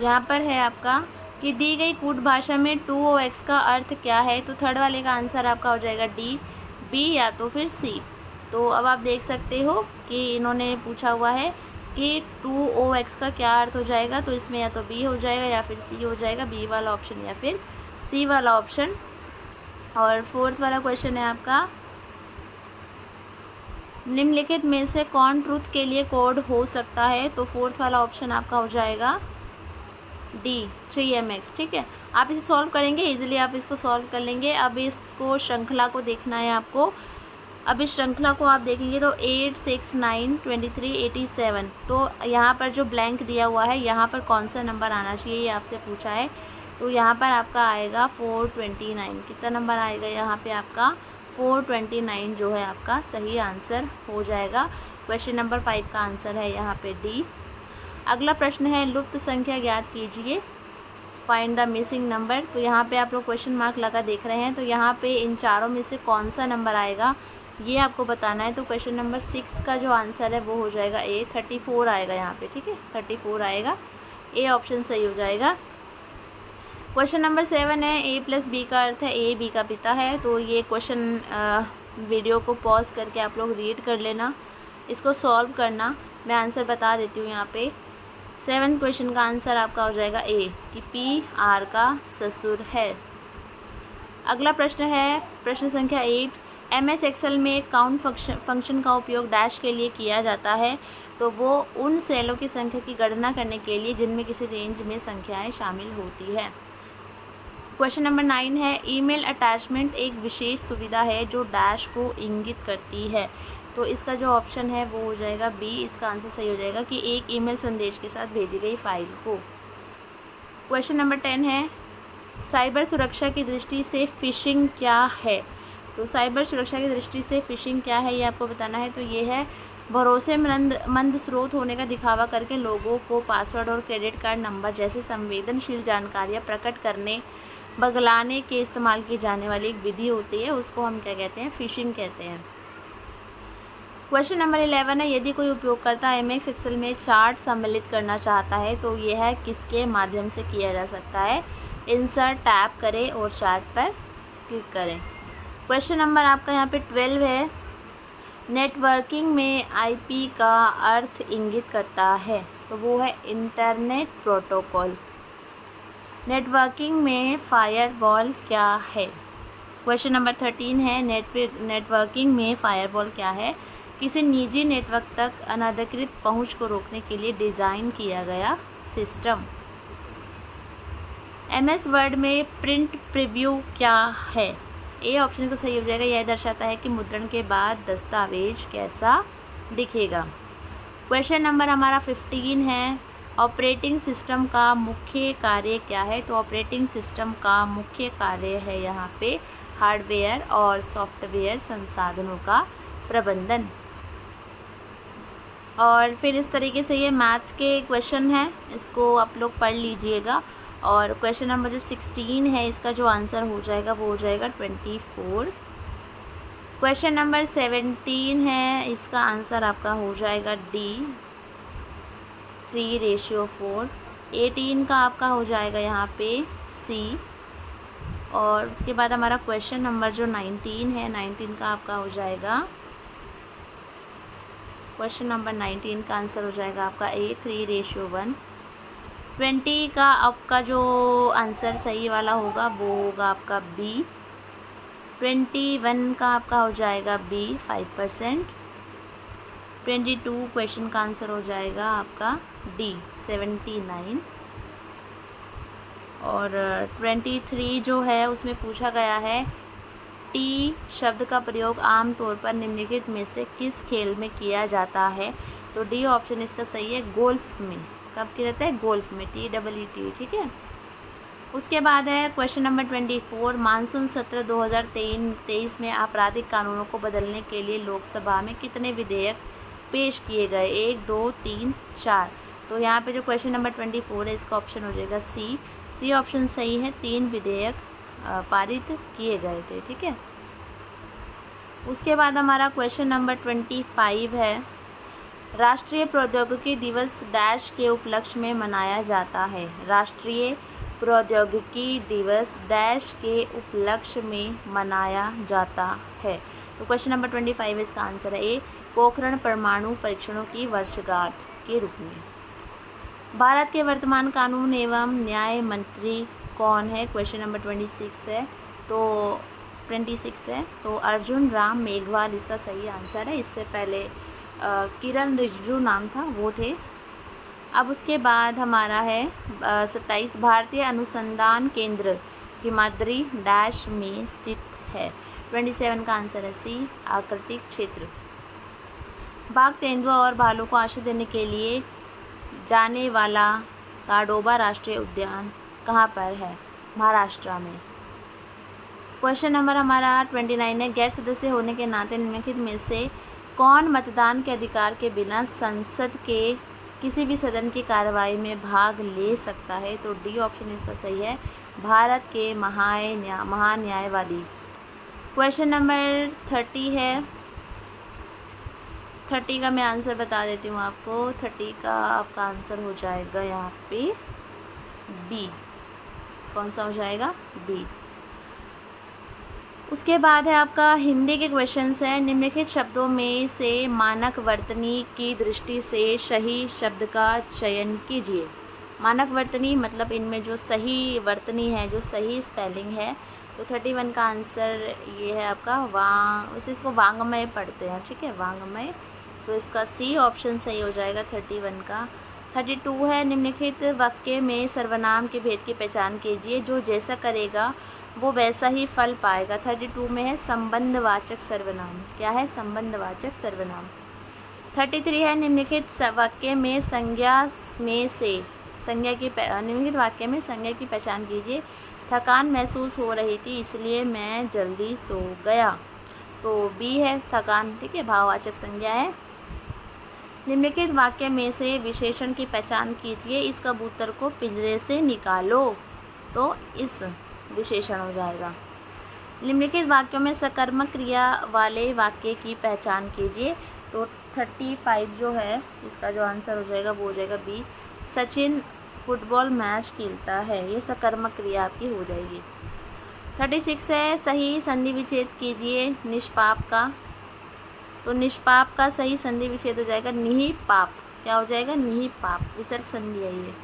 यहाँ पर है आपका कि दी गई कूट भाषा में 2OX का अर्थ क्या है। तो थर्ड वाले का आंसर आपका हो जाएगा डी, बी या तो फिर सी। तो अब आप देख सकते हो कि इन्होंने पूछा हुआ है कि 2OX का क्या अर्थ हो जाएगा, तो इसमें या तो बी हो जाएगा या फिर सी हो जाएगा, बी वाला ऑप्शन या फिर सी वाला ऑप्शन। और 4th वाला क्वेश्चन है आपका, निम्नलिखित में से कौन ट्रूथ के लिए कोड हो सकता है। तो 4th वाला ऑप्शन आपका हो जाएगा डी 3MX, ठीक है। आप इसे सॉल्व करेंगे, इजीली आप इसको सॉल्व कर लेंगे। अब इसको श्रृंखला को देखना है आपको। अब इस श्रृंखला को आप देखेंगे तो 8 6 9 23 87, तो यहाँ पर जो ब्लैंक दिया हुआ है, यहाँ पर कौन सा नंबर आना चाहिए ये आपसे पूछा है। तो यहाँ पर आपका आएगा 429। कितना नंबर आएगा यहाँ पे आपका 429 जो है आपका सही आंसर हो जाएगा। क्वेश्चन नंबर 5 का आंसर है यहाँ पे डी। अगला प्रश्न है, लुप्त संख्या ज्ञात कीजिए, फाइंड द मिसिंग नंबर। तो यहाँ पे आप लोग क्वेश्चन मार्क लगा देख रहे हैं, तो यहाँ पे इन चारों में से कौन सा नंबर आएगा ये आपको बताना है। तो क्वेश्चन नंबर 6 का जो आंसर है वो हो जाएगा ए, 34 आएगा यहाँ पे, ठीक है, 34 आएगा, ए ऑप्शन सही हो जाएगा। क्वेश्चन नंबर 7 है, ए प्लस बी का अर्थ है ए बी का पिता है। तो ये क्वेश्चन वीडियो को पॉज करके आप लोग रीड कर लेना, इसको सॉल्व करना। मैं आंसर बता देती हूँ यहाँ पे। 7th क्वेश्चन का आंसर आपका हो जाएगा ए, कि पी आर का ससुर है। अगला प्रश्न है, प्रश्न संख्या 8, MS एक्सेल में काउंट फंक्शन का उपयोग डैश के लिए किया जाता है। तो वो उन सेलों की संख्या की गणना करने के लिए जिनमें किसी रेंज में संख्याएं शामिल होती है। क्वेश्चन नंबर 9 है, ईमेल अटैचमेंट एक विशेष सुविधा है जो डैश को इंगित करती है। तो इसका जो ऑप्शन है वो हो जाएगा बी, इसका आंसर सही हो जाएगा कि एक ईमेल संदेश के साथ भेजी गई फाइल को। क्वेश्चन नंबर 10 है, साइबर सुरक्षा की दृष्टि से फ़िशिंग क्या है। तो साइबर सुरक्षा की दृष्टि से फ़िशिंग क्या है ये आपको बताना है। तो ये है भरोसेमंद स्रोत होने का दिखावा करके लोगों को पासवर्ड और क्रेडिट कार्ड नंबर जैसे संवेदनशील जानकारियाँ प्रकट करने बगलाने के इस्तेमाल की जाने वाली एक विधि होती है, उसको हम क्या कहते हैं, फ़िशिंग कहते हैं। क्वेश्चन नंबर 11 है, यदि कोई उपयोगकर्ता MS एक्सेल में चार्ट सम्मिलित करना चाहता है तो यह किसके माध्यम से किया जा सकता है। इंसर्ट टैप करें और चार्ट पर क्लिक करें। क्वेश्चन नंबर आपका यहाँ पे 12 है, नेटवर्किंग में IP का अर्थ इंगित करता है। तो वो है इंटरनेट प्रोटोकॉल। नेटवर्किंग में फायरवॉल क्या है। क्वेश्चन नंबर 13 है, नेटवर्किंग में फायरवॉल क्या है। किसी निजी नेटवर्क तक अनधिकृत पहुंच को रोकने के लिए डिज़ाइन किया गया सिस्टम। MS वर्ड में प्रिंट प्रीव्यू क्या है? ए ऑप्शन को सही हो जाएगा। यह दर्शाता है कि मुद्रण के बाद दस्तावेज कैसा दिखेगा। क्वेश्चन नंबर हमारा 15 है, ऑपरेटिंग सिस्टम का मुख्य कार्य क्या है? तो ऑपरेटिंग सिस्टम का मुख्य कार्य है यहाँ पे हार्डवेयर और सॉफ्टवेयर संसाधनों का प्रबंधन। और फिर इस तरीके से ये मैथ्स के क्वेश्चन हैं, इसको आप लोग पढ़ लीजिएगा। और क्वेश्चन नंबर जो 16 है इसका जो आंसर हो जाएगा वो हो जाएगा 24। क्वेश्चन नंबर 17 है, इसका आंसर आपका हो जाएगा D 3:4। 18 का आपका हो जाएगा यहाँ पे C। और उसके बाद हमारा क्वेश्चन नंबर जो 19 है, 19 का आपका हो जाएगा, क्वेश्चन नंबर 19 का आंसर हो जाएगा आपका A 3:1। 20 का आपका जो आंसर सही वाला होगा वो होगा आपका B। 21 का आपका हो जाएगा B 5%। 22 क्वेश्चन का आंसर हो जाएगा आपका D 79। और 23 जो है उसमें पूछा गया है टी शब्द का प्रयोग आमतौर पर निम्नलिखित में से किस खेल में किया जाता है? तो डी ऑप्शन इसका सही है, गोल्फ में। कब किया जाता है? गोल्फ में, TEE, ठीक है। उसके बाद है क्वेश्चन नंबर 24, मानसून सत्र 2023 में आपराधिक कानूनों को बदलने के लिए लोकसभा में कितने विधेयक पेश किए गए? 1, 2, 3, 4। तो यहाँ पे जो क्वेश्चन नंबर 24 है इसका ऑप्शन हो जाएगा सी ऑप्शन सही है। 3 विधेयक पारित किए गए थे, ठीक है। उसके बाद हमारा क्वेश्चन नंबर 25 है, राष्ट्रीय प्रौद्योगिकी दिवस डैश के उपलक्ष्य में मनाया जाता है? राष्ट्रीय प्रौद्योगिकी दिवस डैश के उपलक्ष्य में मनाया जाता है? तो क्वेश्चन नंबर 25 इसका आंसर है ए, पोखरण परमाणु परीक्षणों की वर्षगांठ के रूप में। भारत के वर्तमान कानून एवं न्याय मंत्री कौन है? क्वेश्चन नंबर 26 है। तो 26 है तो अर्जुन राम मेघवाल इसका सही आंसर है। इससे पहले किरण रिजिजू नाम था, वो थे। अब उसके बाद हमारा है 27, भारतीय अनुसंधान केंद्र हिमाद्री डैश में स्थित है? 27 का आंसर है सी, आर्कटिक क्षेत्र। बाघ, तेंदुआ और भालू को आश्रय देने के लिए जाने वाला ताडोबा राष्ट्रीय उद्यान कहाँ पर है? महाराष्ट्र में। क्वेश्चन नंबर हमारा 29 है, गैर सदस्य होने के नाते निम्नलिखित में से कौन मतदान के अधिकार के बिना संसद के किसी भी सदन की कार्रवाई में भाग ले सकता है? तो डी ऑप्शन इसका सही है, भारत के महान्यायवादी। क्वेश्चन नंबर 30 है, 30 का मैं आंसर बता देती हूँ आपको। 30 का आपका आंसर हो जाएगा यहाँ पे बी। कौन सा हो जाएगा? बी। उसके बाद है आपका हिंदी के क्वेश्चंस है, निम्नलिखित शब्दों में से मानक वर्तनी की दृष्टि से सही शब्द का चयन कीजिए। मानक वर्तनी मतलब इनमें जो सही वर्तनी है, जो सही स्पेलिंग है। तो 31 का आंसर ये है आपका वैसे इसको वांग्मय पढ़ते हैं, ठीक है, वांग्मय। तो इसका सी ऑप्शन सही हो जाएगा 31 का। 32 है, निम्नलिखित वाक्य में सर्वनाम के भेद की पहचान कीजिए, जो जैसा करेगा वो वैसा ही फल पाएगा। 32 में है संबंधवाचक सर्वनाम। क्या है? संबंधवाचक सर्वनाम। 33 है, निम्नलिखित वाक्य में संज्ञा में से निम्नलिखित वाक्य में संज्ञा की पहचान कीजिए। थकान महसूस हो रही थी इसलिए मैं जल्दी सो गया। तो बी है थकान, ठीक है, भाववाचक संज्ञा है। निम्नलिखित वाक्य में से विशेषण की पहचान कीजिए, इस कबूतर को पिंजरे से निकालो। तो इस विशेषण हो जाएगा। निम्नलिखित वाक्यों में सकर्मक क्रिया वाले वाक्य की पहचान कीजिए। तो 35 जो है इसका जो आंसर हो जाएगा वो हो जाएगा बी, सचिन फुटबॉल मैच खेलता है। ये सकर्मक क्रिया आपकी हो जाएगी। 36 है, सही संधि विच्छेद कीजिए निष्पाप का। तो निष्पाप का सही संधि विच्छेद हो जाएगा निहिपाप। क्या हो जाएगा? निहिपाप, विसर्ग संधि है ये।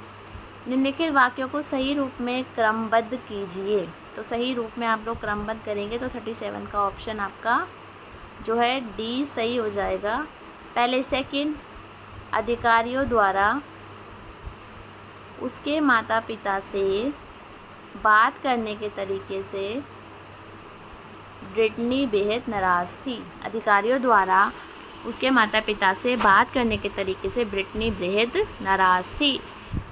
निम्नलिखित वाक्यों को सही रूप में क्रमबद्ध कीजिए। तो सही रूप में आप लोग क्रमबद्ध करेंगे तो 37 का ऑप्शन आपका जो है डी सही हो जाएगा। पहले सेकंड, अधिकारियों द्वारा उसके माता पिता से बात करने के तरीके से ब्रिटनी बेहद नाराज़ थी। अधिकारियों द्वारा उसके माता पिता से बात करने के तरीके से ब्रिटनी बेहद नाराज़ थी।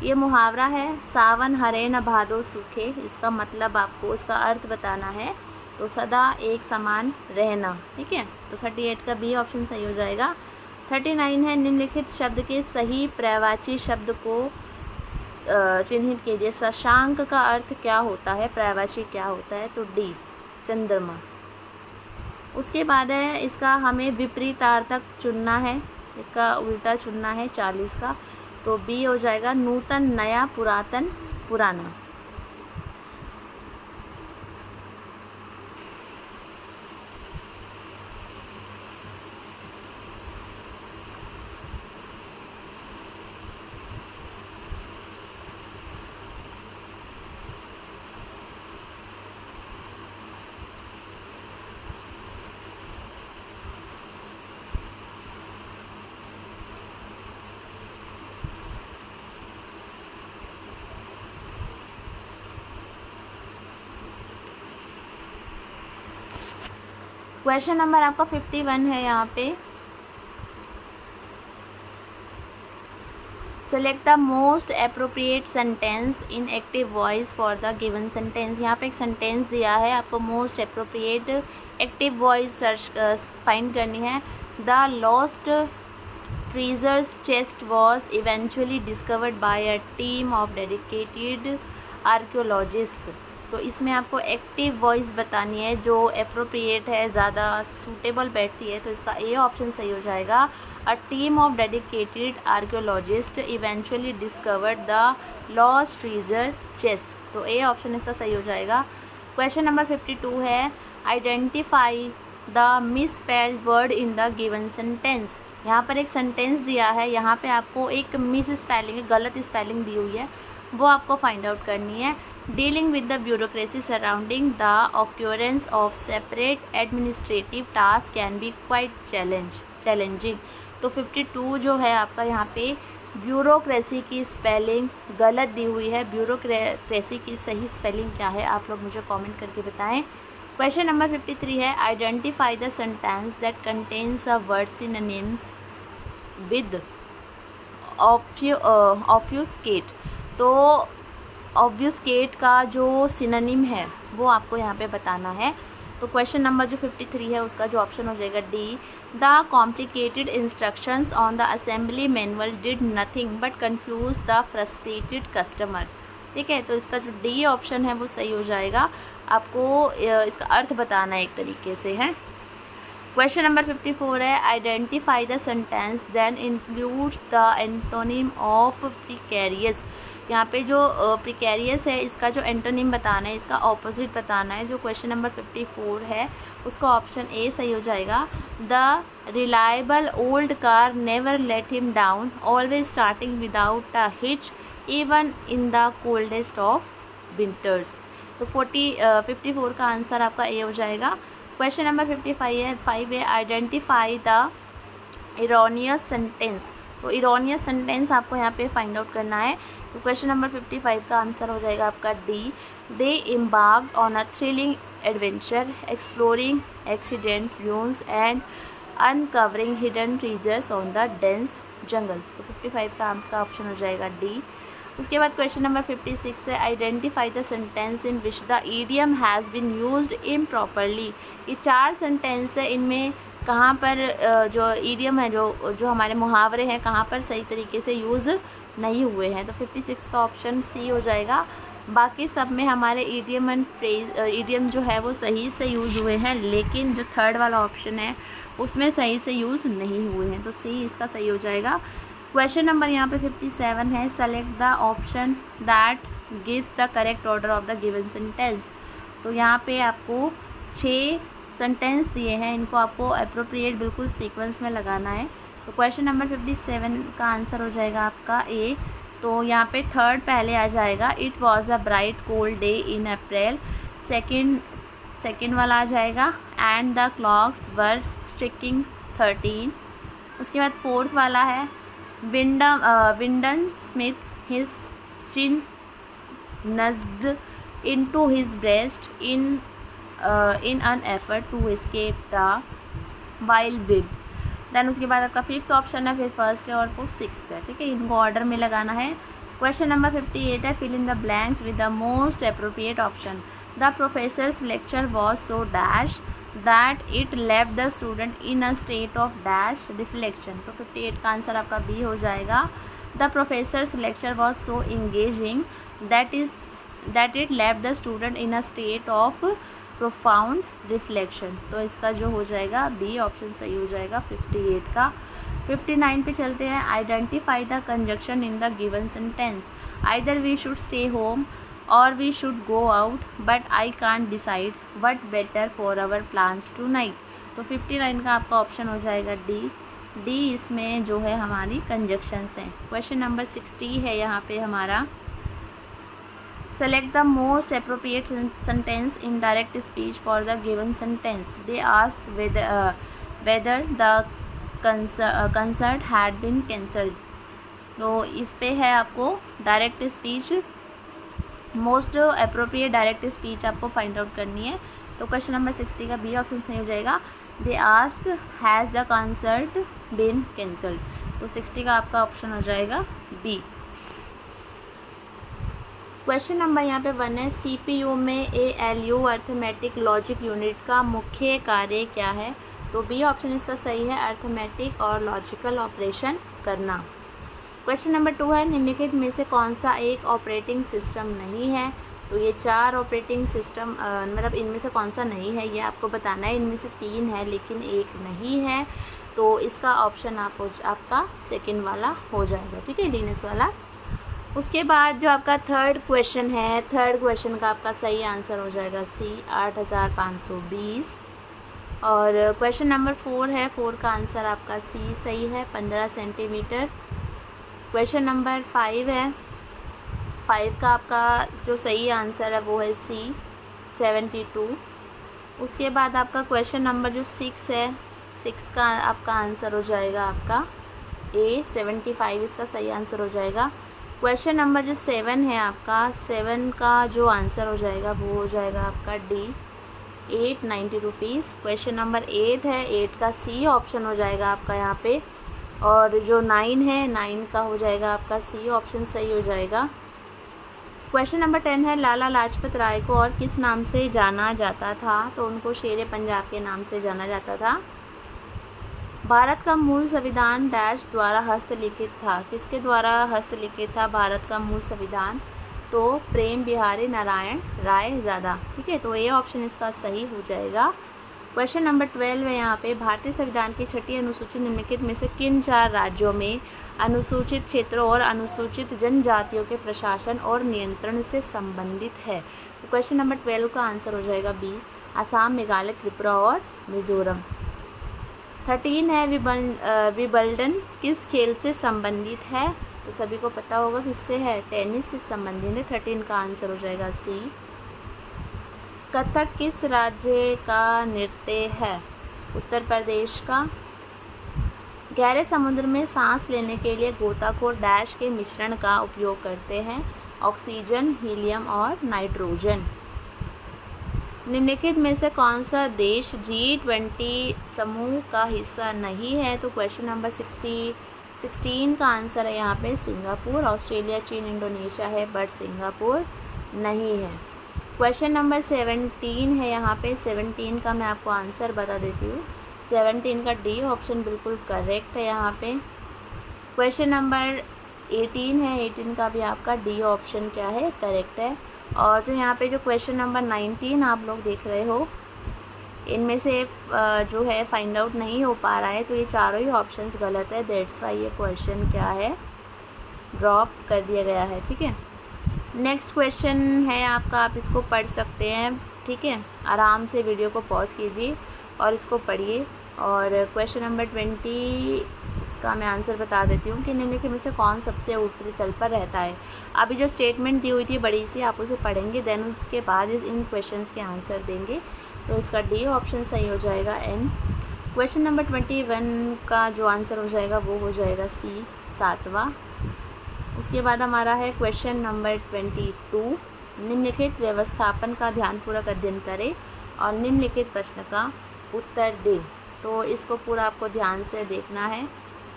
ये मुहावरा है, सावन हरे न भादो सूखे। इसका मतलब आपको उसका अर्थ बताना है, तो सदा एक समान रहना। ठीक है, तो 38 का बी ऑप्शन सही हो जाएगा। 39 है, निम्नलिखित शब्द के सही पर्यायवाची शब्द को चिन्हित कीजिए। शशांक का अर्थ क्या होता है, पर्यायवाची क्या होता है, तो डी चंद्रमा। उसके बाद है, इसका हमें विपरीतार्थक चुनना है, इसका उल्टा चुनना है 40 का, तो बी हो जाएगा नूतन नया, पुरातन पुराना। क्वेश्चन नंबर आपका 51 है यहाँ पे। Select the most appropriate sentence in active voice for the given sentence. यहाँ पे एक सेंटेंस दिया है, आपको most appropriate active voice search find करनी है। The lost treasures chest was eventually discovered by a team of dedicated archaeologist. तो इसमें आपको एक्टिव वॉइस बतानी है जो अप्रोप्रिएट है, ज़्यादा सूटेबल बैठती है, तो इसका ए ऑप्शन सही हो जाएगा। A team of dedicated archaeologist eventually discovered the lost treasure chest, तो ए ऑप्शन इसका सही हो जाएगा। क्वेश्चन नंबर 52 है, identify the misspelled word in the given sentence. यहाँ पर एक सेंटेंस दिया है, यहाँ पे आपको एक मिस स्पेलिंग, गलत स्पेलिंग दी हुई है, वो आपको फाइंड आउट करनी है। Dealing with the bureaucracy surrounding the occurrence of separate administrative task can be quite challenging. तो 52 जो है आपका, यहाँ पे ब्यूरोक्रेसी की स्पेलिंग गलत दी हुई है। ब्यूरोक्रेसी की सही स्पेलिंग क्या है, आप लोग मुझे कमेंट करके बताएं। क्वेश्चन नंबर 53 है, identify the sentence that contains a word synonyms with obfuscate. तो ऑब्फ्यूस्केट का जो सिनोनिम है वो आपको यहाँ पे बताना है। तो क्वेश्चन नंबर जो 53 है उसका जो ऑप्शन हो जाएगा D. The complicated instructions on the assembly manual did nothing but confuse the frustrated customer. ठीक है, तो इसका जो डी ऑप्शन है वो सही हो जाएगा। आपको इसका अर्थ बताना है एक तरीके से है। क्वेश्चन नंबर 54 है, identify the sentence then includes the antonym of precarious. यहाँ पे जो प्रिकेरियस है इसका जो एंटोनिम बताना है, इसका ऑपोजिट बताना है। जो क्वेश्चन नंबर 54 है उसका ऑप्शन ए सही हो जाएगा। The reliable old car never let him down, always starting without a hitch even in the coldest of winters. तो 54 का आंसर आपका ए हो जाएगा। क्वेश्चन नंबर 55 है, आइडेंटिफाई द इरोनियस सेंटेंस। तो इरोनियस सेंटेंस आपको यहाँ पे फाइंड आउट करना है। तो क्वेश्चन नंबर 55 का आंसर हो जाएगा आपका D. They embarked on a thrilling adventure exploring accident ruins and uncovering hidden treasures on the dense jungle. तो 55 का आपका ऑप्शन हो जाएगा डी। उसके बाद क्वेश्चन नंबर 56 है, identify the sentence in which the idiom has been used improperly. ये 4 sentence है, इनमें कहाँ पर जो ईडियम है, जो हमारे मुहावरे हैं, कहाँ पर सही तरीके से यूज़ नहीं हुए हैं। तो 56 का ऑप्शन सी हो जाएगा। बाकी सब में हमारे ईडियम एंड फ्रेज, ईडियम जो है वो सही से यूज़ हुए हैं, लेकिन जो थर्ड वाला ऑप्शन है उसमें सही से यूज़ नहीं हुए हैं, तो सी इसका सही हो जाएगा। क्वेश्चन नंबर यहाँ पे 57 है, select the option that gives the correct order of the given sentence. तो यहाँ पे आपको 6 सेंटेंस दिए हैं, इनको आपको अप्रोप्रिएट बिल्कुल सीक्वेंस में लगाना है। तो क्वेश्चन नंबर 57 का आंसर हो जाएगा आपका ए। तो यहाँ पे थर्ड पहले आ जाएगा, it was a bright cold day in April. Second वाला आ जाएगा, and the clocks were striking 13। उसके बाद फोर्थ वाला है, विंडन Smith his chin नज्ड into his breast in an effort to escape the wild beast. Then उसके बाद आपका फिफ्थ ऑप्शन है, फिर फर्स्ट है और वो सिक्स्थ है, ठीक है, इनको ऑर्डर में लगाना है। क्वेश्चन नंबर 58 है, fill in the blanks with the most appropriate option. The professor's lecture was so dash that it left the student in a state of dash reflection. तो 58 का आंसर आपका बी हो जाएगा। The professor's lecture was so engaging that it left the student in a state of profound reflection. तो इसका जो हो जाएगा बी ऑप्शन सही हो जाएगा 58 का। 59 पे चलते हैं। Identify the conjunction in the given sentence. Either we should stay home or we should go out but I can't decide what better for our plans tonight. तो 59 का आपका ऑप्शन हो जाएगा डी इसमें जो है हमारी कंजक्शंस हैं। क्वेश्चन नंबर 60 है यहाँ पे हमारा, select the most appropriate sentence in direct speech for the given sentence. They asked whether the concert had been cancelled. तो इस पे है आपको direct speech, most appropriate direct speech आपको फाइंड आउट करनी है। तो क्वेश्चन नंबर 60 का बी ऑप्शन सही हो जाएगा। They asked has the concert been cancelled. तो 60 का आपका ऑप्शन हो जाएगा बी। क्वेश्चन नंबर यहाँ पे 1 है, CPU में ALU अर्थमेटिक लॉजिक यूनिट का मुख्य कार्य क्या है। तो बी ऑप्शन इसका सही है, अर्थमेटिक और लॉजिकल ऑपरेशन करना। क्वेश्चन नंबर 2 है, निम्नलिखित में से कौन सा एक ऑपरेटिंग सिस्टम नहीं है। तो ये 4 ऑपरेटिंग सिस्टम मतलब इनमें से कौन सा नहीं है ये आपको बताना है। इनमें से 3 है लेकिन एक नहीं है, तो इसका ऑप्शन आपका सेकेंड वाला हो जाएगा, ठीक है, लीनस वाला। उसके बाद जो आपका थर्ड क्वेश्चन है, थर्ड क्वेश्चन का आपका सही आंसर हो जाएगा सी 8520। और क्वेश्चन नंबर 4 है, 4 का आंसर आपका सी सही है 15 सेंटीमीटर। क्वेश्चन नंबर 5 है, 5 का आपका जो सही आंसर है वो है सी 72। उसके बाद आपका क्वेश्चन नंबर जो 6 है, 6 का आपका आंसर हो जाएगा आपका ए 75, इसका सही आंसर हो जाएगा। क्वेश्चन नंबर जो 7 है आपका, 7 का जो आंसर हो जाएगा वो हो जाएगा आपका डी 890 रुपीज़। क्वेश्चन नंबर 8 है, 8 का सी ऑप्शन हो जाएगा आपका यहाँ पे। और जो 9 है, 9 का हो जाएगा आपका सी ऑप्शन सही हो जाएगा। क्वेश्चन नंबर 10 है, लाला लाजपत राय को और किस नाम से जाना जाता था। तो उनको शेर पंजाब के नाम से जाना जाता था। भारत का मूल संविधान डैश द्वारा हस्तलिखित था। किसके द्वारा हस्तलिखित था भारत का मूल संविधान। तो प्रेम बिहारी नारायण राय ज़्यादा, ठीक है, तो ये ऑप्शन इसका सही हो जाएगा। क्वेश्चन नंबर 12 है यहाँ पे, भारतीय संविधान की 6ठी अनुसूची निम्नलिखित में से किन 4 राज्यों में अनुसूचित क्षेत्रों और अनुसूचित जनजातियों के प्रशासन और नियंत्रण से संबंधित है। तो क्वेश्चन नंबर 12 का आंसर हो जाएगा बी, असम, मेघालय, त्रिपुरा और मिजोरम। 13 है, विंबलडन किस खेल से संबंधित है। तो सभी को पता होगा किससे है, टेनिस से संबंधित है। 13 का आंसर हो जाएगा सी। कथक किस राज्य का नृत्य है। उत्तर प्रदेश का। गहरे समुद्र में सांस लेने के लिए गोताखोर डैश के मिश्रण का उपयोग करते हैं, ऑक्सीजन, हीलियम और नाइट्रोजन। निम्नलिखित में से कौन सा देश G20 समूह का हिस्सा नहीं है। तो क्वेश्चन नंबर 16 का आंसर है यहाँ पे सिंगापुर। ऑस्ट्रेलिया, चीन, इंडोनेशिया है बट सिंगापुर नहीं है। क्वेश्चन नंबर 17 है यहाँ पे, 17 का मैं आपको आंसर बता देती हूँ। 17 का डी ऑप्शन बिल्कुल करेक्ट है यहाँ पे। क्वेश्चन नंबर 18 है, 18 का भी आपका डी ऑप्शन क्या है, करेक्ट है। और जो यहाँ पे जो क्वेश्चन नंबर 19 आप लोग देख रहे हो, इनमें से जो है फाइंड आउट नहीं हो पा रहा है, तो ये चारों ही ऑप्शंस गलत है। दैट्स वाई ये क्वेश्चन क्या है, ड्रॉप कर दिया गया है, ठीक है। नेक्स्ट क्वेश्चन है आपका, आप इसको पढ़ सकते हैं, ठीक है, आराम से वीडियो को पॉज कीजिए और इसको पढ़िए। और क्वेश्चन नंबर 20 इसका मैं आंसर बता देती हूँ कि निम्नलिखित में से कौन सबसे ऊपरी तल पर रहता है। अभी जो स्टेटमेंट दी हुई थी बड़ी सी, आप उसे पढ़ेंगे, देन उसके बाद इन क्वेश्चंस के आंसर देंगे। तो इसका डी ऑप्शन सही हो जाएगा एन। क्वेश्चन नंबर 21 का जो आंसर हो जाएगा वो हो जाएगा सी 7वां। उसके बाद हमारा है क्वेश्चन नंबर 22। निम्नलिखित व्यवस्थापन का ध्यानपूर्वक अध्ययन करें और निम्नलिखित प्रश्न का उत्तर दें। तो इसको पूरा आपको ध्यान से देखना है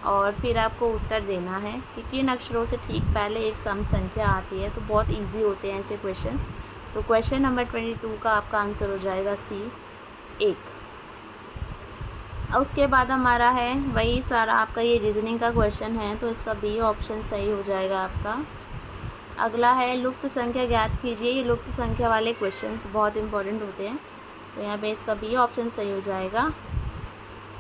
और फिर आपको उत्तर देना है कि किन अक्षरों से ठीक पहले एक सम संख्या आती है। तो बहुत इजी होते हैं ऐसे क्वेश्चंस। तो क्वेश्चन नंबर 22 का आपका आंसर हो जाएगा सी 1। उसके बाद हमारा है वही सारा आपका ये रीजनिंग का क्वेश्चन है, तो इसका बी ऑप्शन सही हो जाएगा आपका। अगला है लुप्त संख्या ज्ञात कीजिए। ये लुप्त संख्या वाले क्वेश्चंस बहुत इंपॉर्टेंट होते हैं, तो यहाँ पे इसका बी ऑप्शन सही हो जाएगा।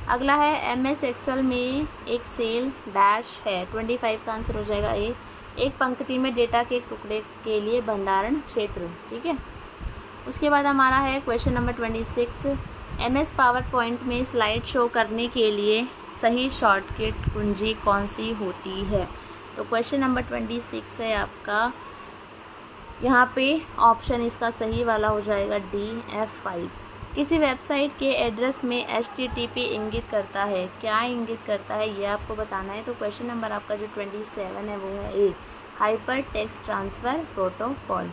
अगला है एमएस एक्सेल में एक सेल डैश है, 25 का आंसर हो जाएगा ए। एक पंक्ति में डेटा के टुकड़े के लिए भंडारण क्षेत्र, ठीक है। उसके बाद हमारा है question number 26, MS power point में स्लाइड शो करने के लिए सही शॉर्टकट कुंजी कौन सी होती है। तो क्वेश्चन नंबर 26 है आपका, यहाँ पे ऑप्शन इसका सही वाला हो जाएगा डी F5। किसी वेबसाइट के एड्रेस में HTTP इंगित करता है, क्या इंगित करता है ये आपको बताना है। तो क्वेश्चन नंबर आपका जो 27 है वो है ए, हाइपर टेक्स्ट ट्रांसफ़र प्रोटोकॉल।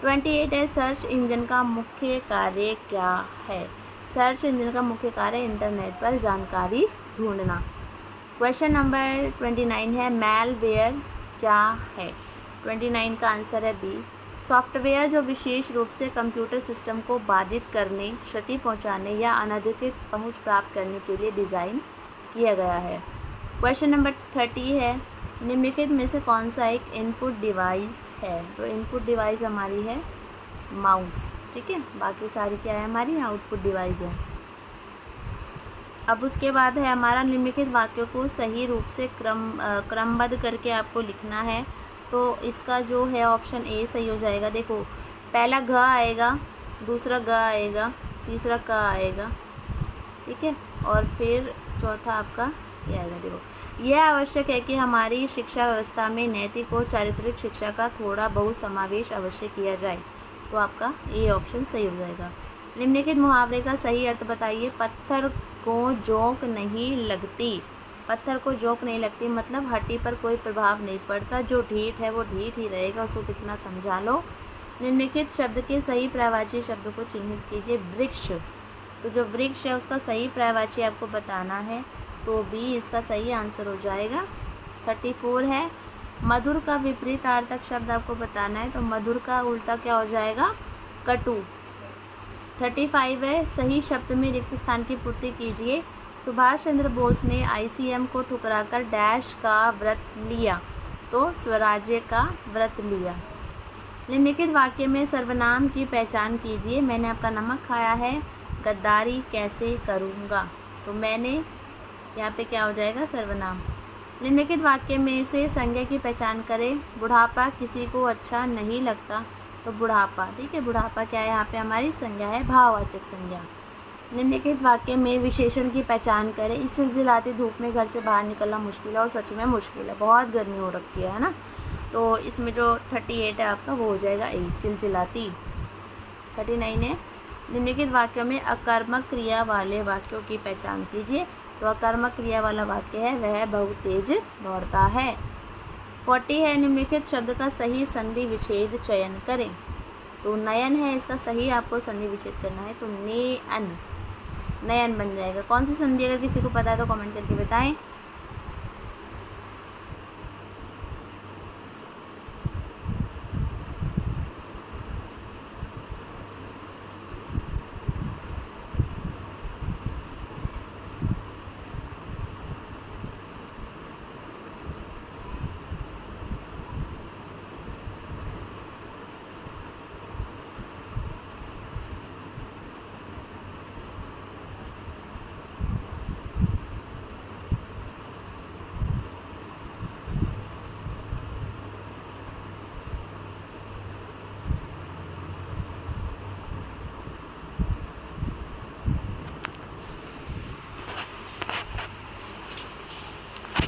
28 है सर्च इंजन का मुख्य कार्य क्या है। सर्च इंजन का मुख्य कार्य इंटरनेट पर जानकारी ढूंढना। क्वेश्चन नंबर 29 है मैलवेयर क्या है। 29 का आंसर है बी, सॉफ्टवेयर जो विशेष रूप से कंप्यूटर सिस्टम को बाधित करने, क्षति पहुंचाने या अनधिकृत पहुंच प्राप्त करने के लिए डिज़ाइन किया गया है। क्वेश्चन नंबर 30 है निम्नलिखित में से कौन सा एक इनपुट डिवाइस है। तो इनपुट डिवाइस हमारी है माउस, ठीक है। बाकी सारी क्या है हमारी आउटपुट डिवाइस है। अब उसके बाद है हमारा निम्नलिखित वाक्यों को सही रूप से क्रमबद्ध करके आपको लिखना है। तो इसका जो है ऑप्शन ए सही हो जाएगा। देखो पहला घ आएगा, दूसरा ग आएगा, तीसरा क आएगा, ठीक है, और फिर चौथा आपका ये आएगा। देखो यह आवश्यक है कि हमारी शिक्षा व्यवस्था में नैतिक और चारित्रिक शिक्षा का थोड़ा बहुत समावेश अवश्य किया जाए। तो आपका ए ऑप्शन सही हो जाएगा। निम्नलिखित मुहावरे का सही अर्थ बताइए। पत्थर को जोंक नहीं लगती। पत्थर को जोंक नहीं लगती मतलब हड्डी पर कोई प्रभाव नहीं पड़ता, जो ढीठ है वो ढीठ ही रहेगा, उसको कितना समझा लो। निम्नलिखित शब्द के सही पर्यायवाची शब्द को चिन्हित कीजिए। वृक्ष, तो जो वृक्ष है उसका सही पर्यायवाची आपको बताना है, तो बी इसका सही आंसर हो जाएगा। 34 है मधुर का विपरीतार्थक शब्द आपको बताना है, तो मधुर का उल्टा क्या हो जाएगा, कटु। 35 है सही शब्द में रिक्त स्थान की पूर्ति कीजिए। सुभाष चंद्र बोस ने ICM को ठुकराकर डैश का व्रत लिया, तो स्वराज्य का व्रत लिया। निम्नलिखित वाक्य में सर्वनाम की पहचान कीजिए। मैंने आपका नमक खाया है, गद्दारी कैसे करूँगा। तो मैंने यहाँ पे क्या हो जाएगा, सर्वनाम। निम्नलिखित वाक्य में से संज्ञा की पहचान करें। बुढ़ापा किसी को अच्छा नहीं लगता, तो बुढ़ापा, ठीक है, बुढ़ापा क्या है यहाँ पे हमारी संज्ञा है, भाववाचक संज्ञा। निम्नलिखित वाक्य में विशेषण की पहचान करें। इस चिलचिलाती धूप में घर से बाहर निकलना मुश्किल है, और सच में मुश्किल है, बहुत गर्मी हो रखी है ना। तो इसमें जो 38 है आपका वो हो जाएगा ए, चिलचिलाती। 39 है निम्नलिखित वाक्यों में अकर्मक क्रिया वाले वाक्यों की पहचान कीजिए। तो अकर्मक क्रिया वाला वाक्य है वह बहुत तेज दौड़ता है। 40 है निम्नलिखित शब्द का सही संधि विच्छेद चयन करें। तो नयन है, इसका सही आपको संधि विच्छेद करना है, तो नेअन, नयन बन जाएगा। कौन सी संधि अगर किसी को पता है तो कमेंट करके बताएं।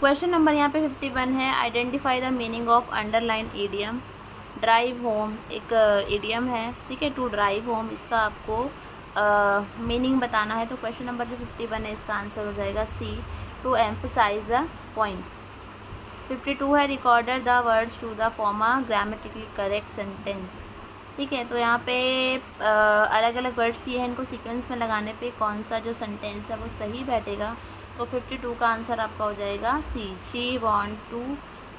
क्वेश्चन नंबर यहाँ पे 51 है identify the meaning of underline idiom. Drive home एक ईडियम है, ठीक है, टू ड्राइव होम, इसका आपको मीनिंग बताना है। तो क्वेश्चन नंबर जो 51 है इसका आंसर हो जाएगा C, to emphasize the point. 52 है reorder the words to the form a grammatically correct sentence. ठीक है। तो यहाँ पे अलग अलग वर्ड्स दिए हैं, इनको सीक्वेंस में लगाने पे कौन सा जो सेंटेंस है वो सही बैठेगा। तो 52 का आंसर आपका हो जाएगा C, she want to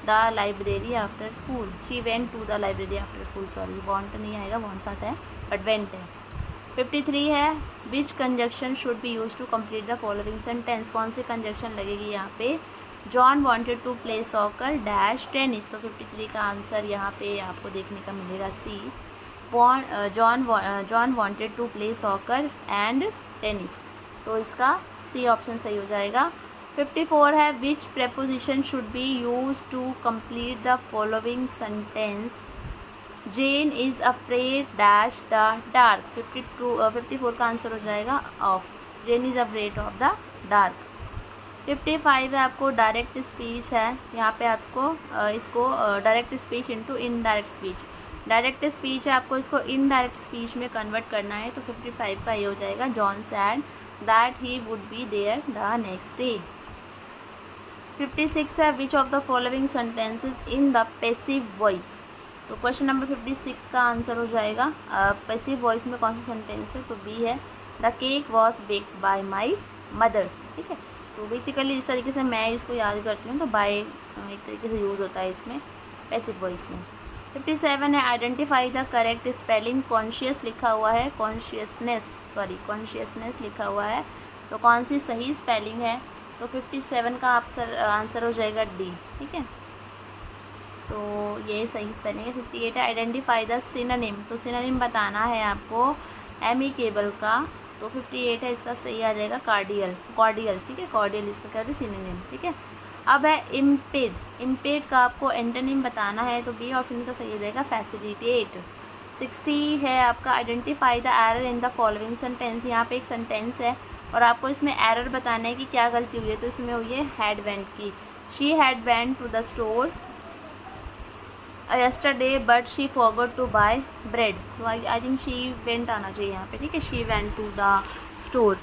the library after school, she went to the library after school, sorry want नहीं आएगा, वॉन्ट्स आता है बट वेंट है। 53 है, which conjunction should be use to complete the following sentence, कौन सी कंजक्शन लगेगी यहाँ पे। John wanted to play soccer dash tennis, तो 53 का आंसर यहाँ पे आपको देखने का मिलेगा C, John wanted to play soccer and tennis, तो इसका सी ऑप्शन सही हो जाएगा। 54 है, which preposition should be use to complete the following sentence, Jane is afraid dash the dark, 54 का आंसर हो जाएगा of, Jane is afraid of the dark. 55 है आपको डायरेक्ट स्पीच है, यहाँ पे आपको इसको direct speech into indirect speech, direct speech है आपको इसको इनडायरेक्ट स्पीच में कन्वर्ट करना है, तो 55 का ये हो जाएगा, John said that he would be there the next day. 56 है, which of the following sentences in the passive voice, तो क्वेश्चन नंबर 56 का आंसर हो जाएगा पैसिव वॉइस में कौन सा सेंटेंस है, तो बी है, the cake was baked bye my mother. ठीक है, तो बेसिकली इस तरीके से मैं इसको याद करती हूँ, तो बाय एक तरीके से यूज़ होता है इसमें पैसिव वॉइस में। 57 है, identify the correct spelling, conscious लिखा हुआ है, कॉन्शियसनेस लिखा हुआ है, तो कौन सी सही स्पेलिंग है, तो 57 का आंसर हो जाएगा डी। ठीक है, तो ये सही स्पेलिंग है। 58 है, आइडेंटिफाई द सिनोनिम, तो सिनोनिम बताना है आपको एमिकेबल का, तो 58 है, इसका सही आ जाएगा कॉर्डियल, ठीक है, कॉर्डियल इसका क्या है सिनोनिम। ठीक है, अब है इम्पेड का आपको एंटोनिम बताना है, तो बी ऑप्शन का सही हो जाएगा फैसिलिटेट। 60 है आपका, identify the error in the following sentence, यहाँ पे एक सेंटेंस है और आपको इसमें एरर बताना है कि क्या गलती हुई है, तो इसमें हुई है हैड वेंट की, she had went to the store yesterday but she forgot to buy bread, तो आई थिंक शी वेंट आना चाहिए यहाँ पे। ठीक है, she went to the store.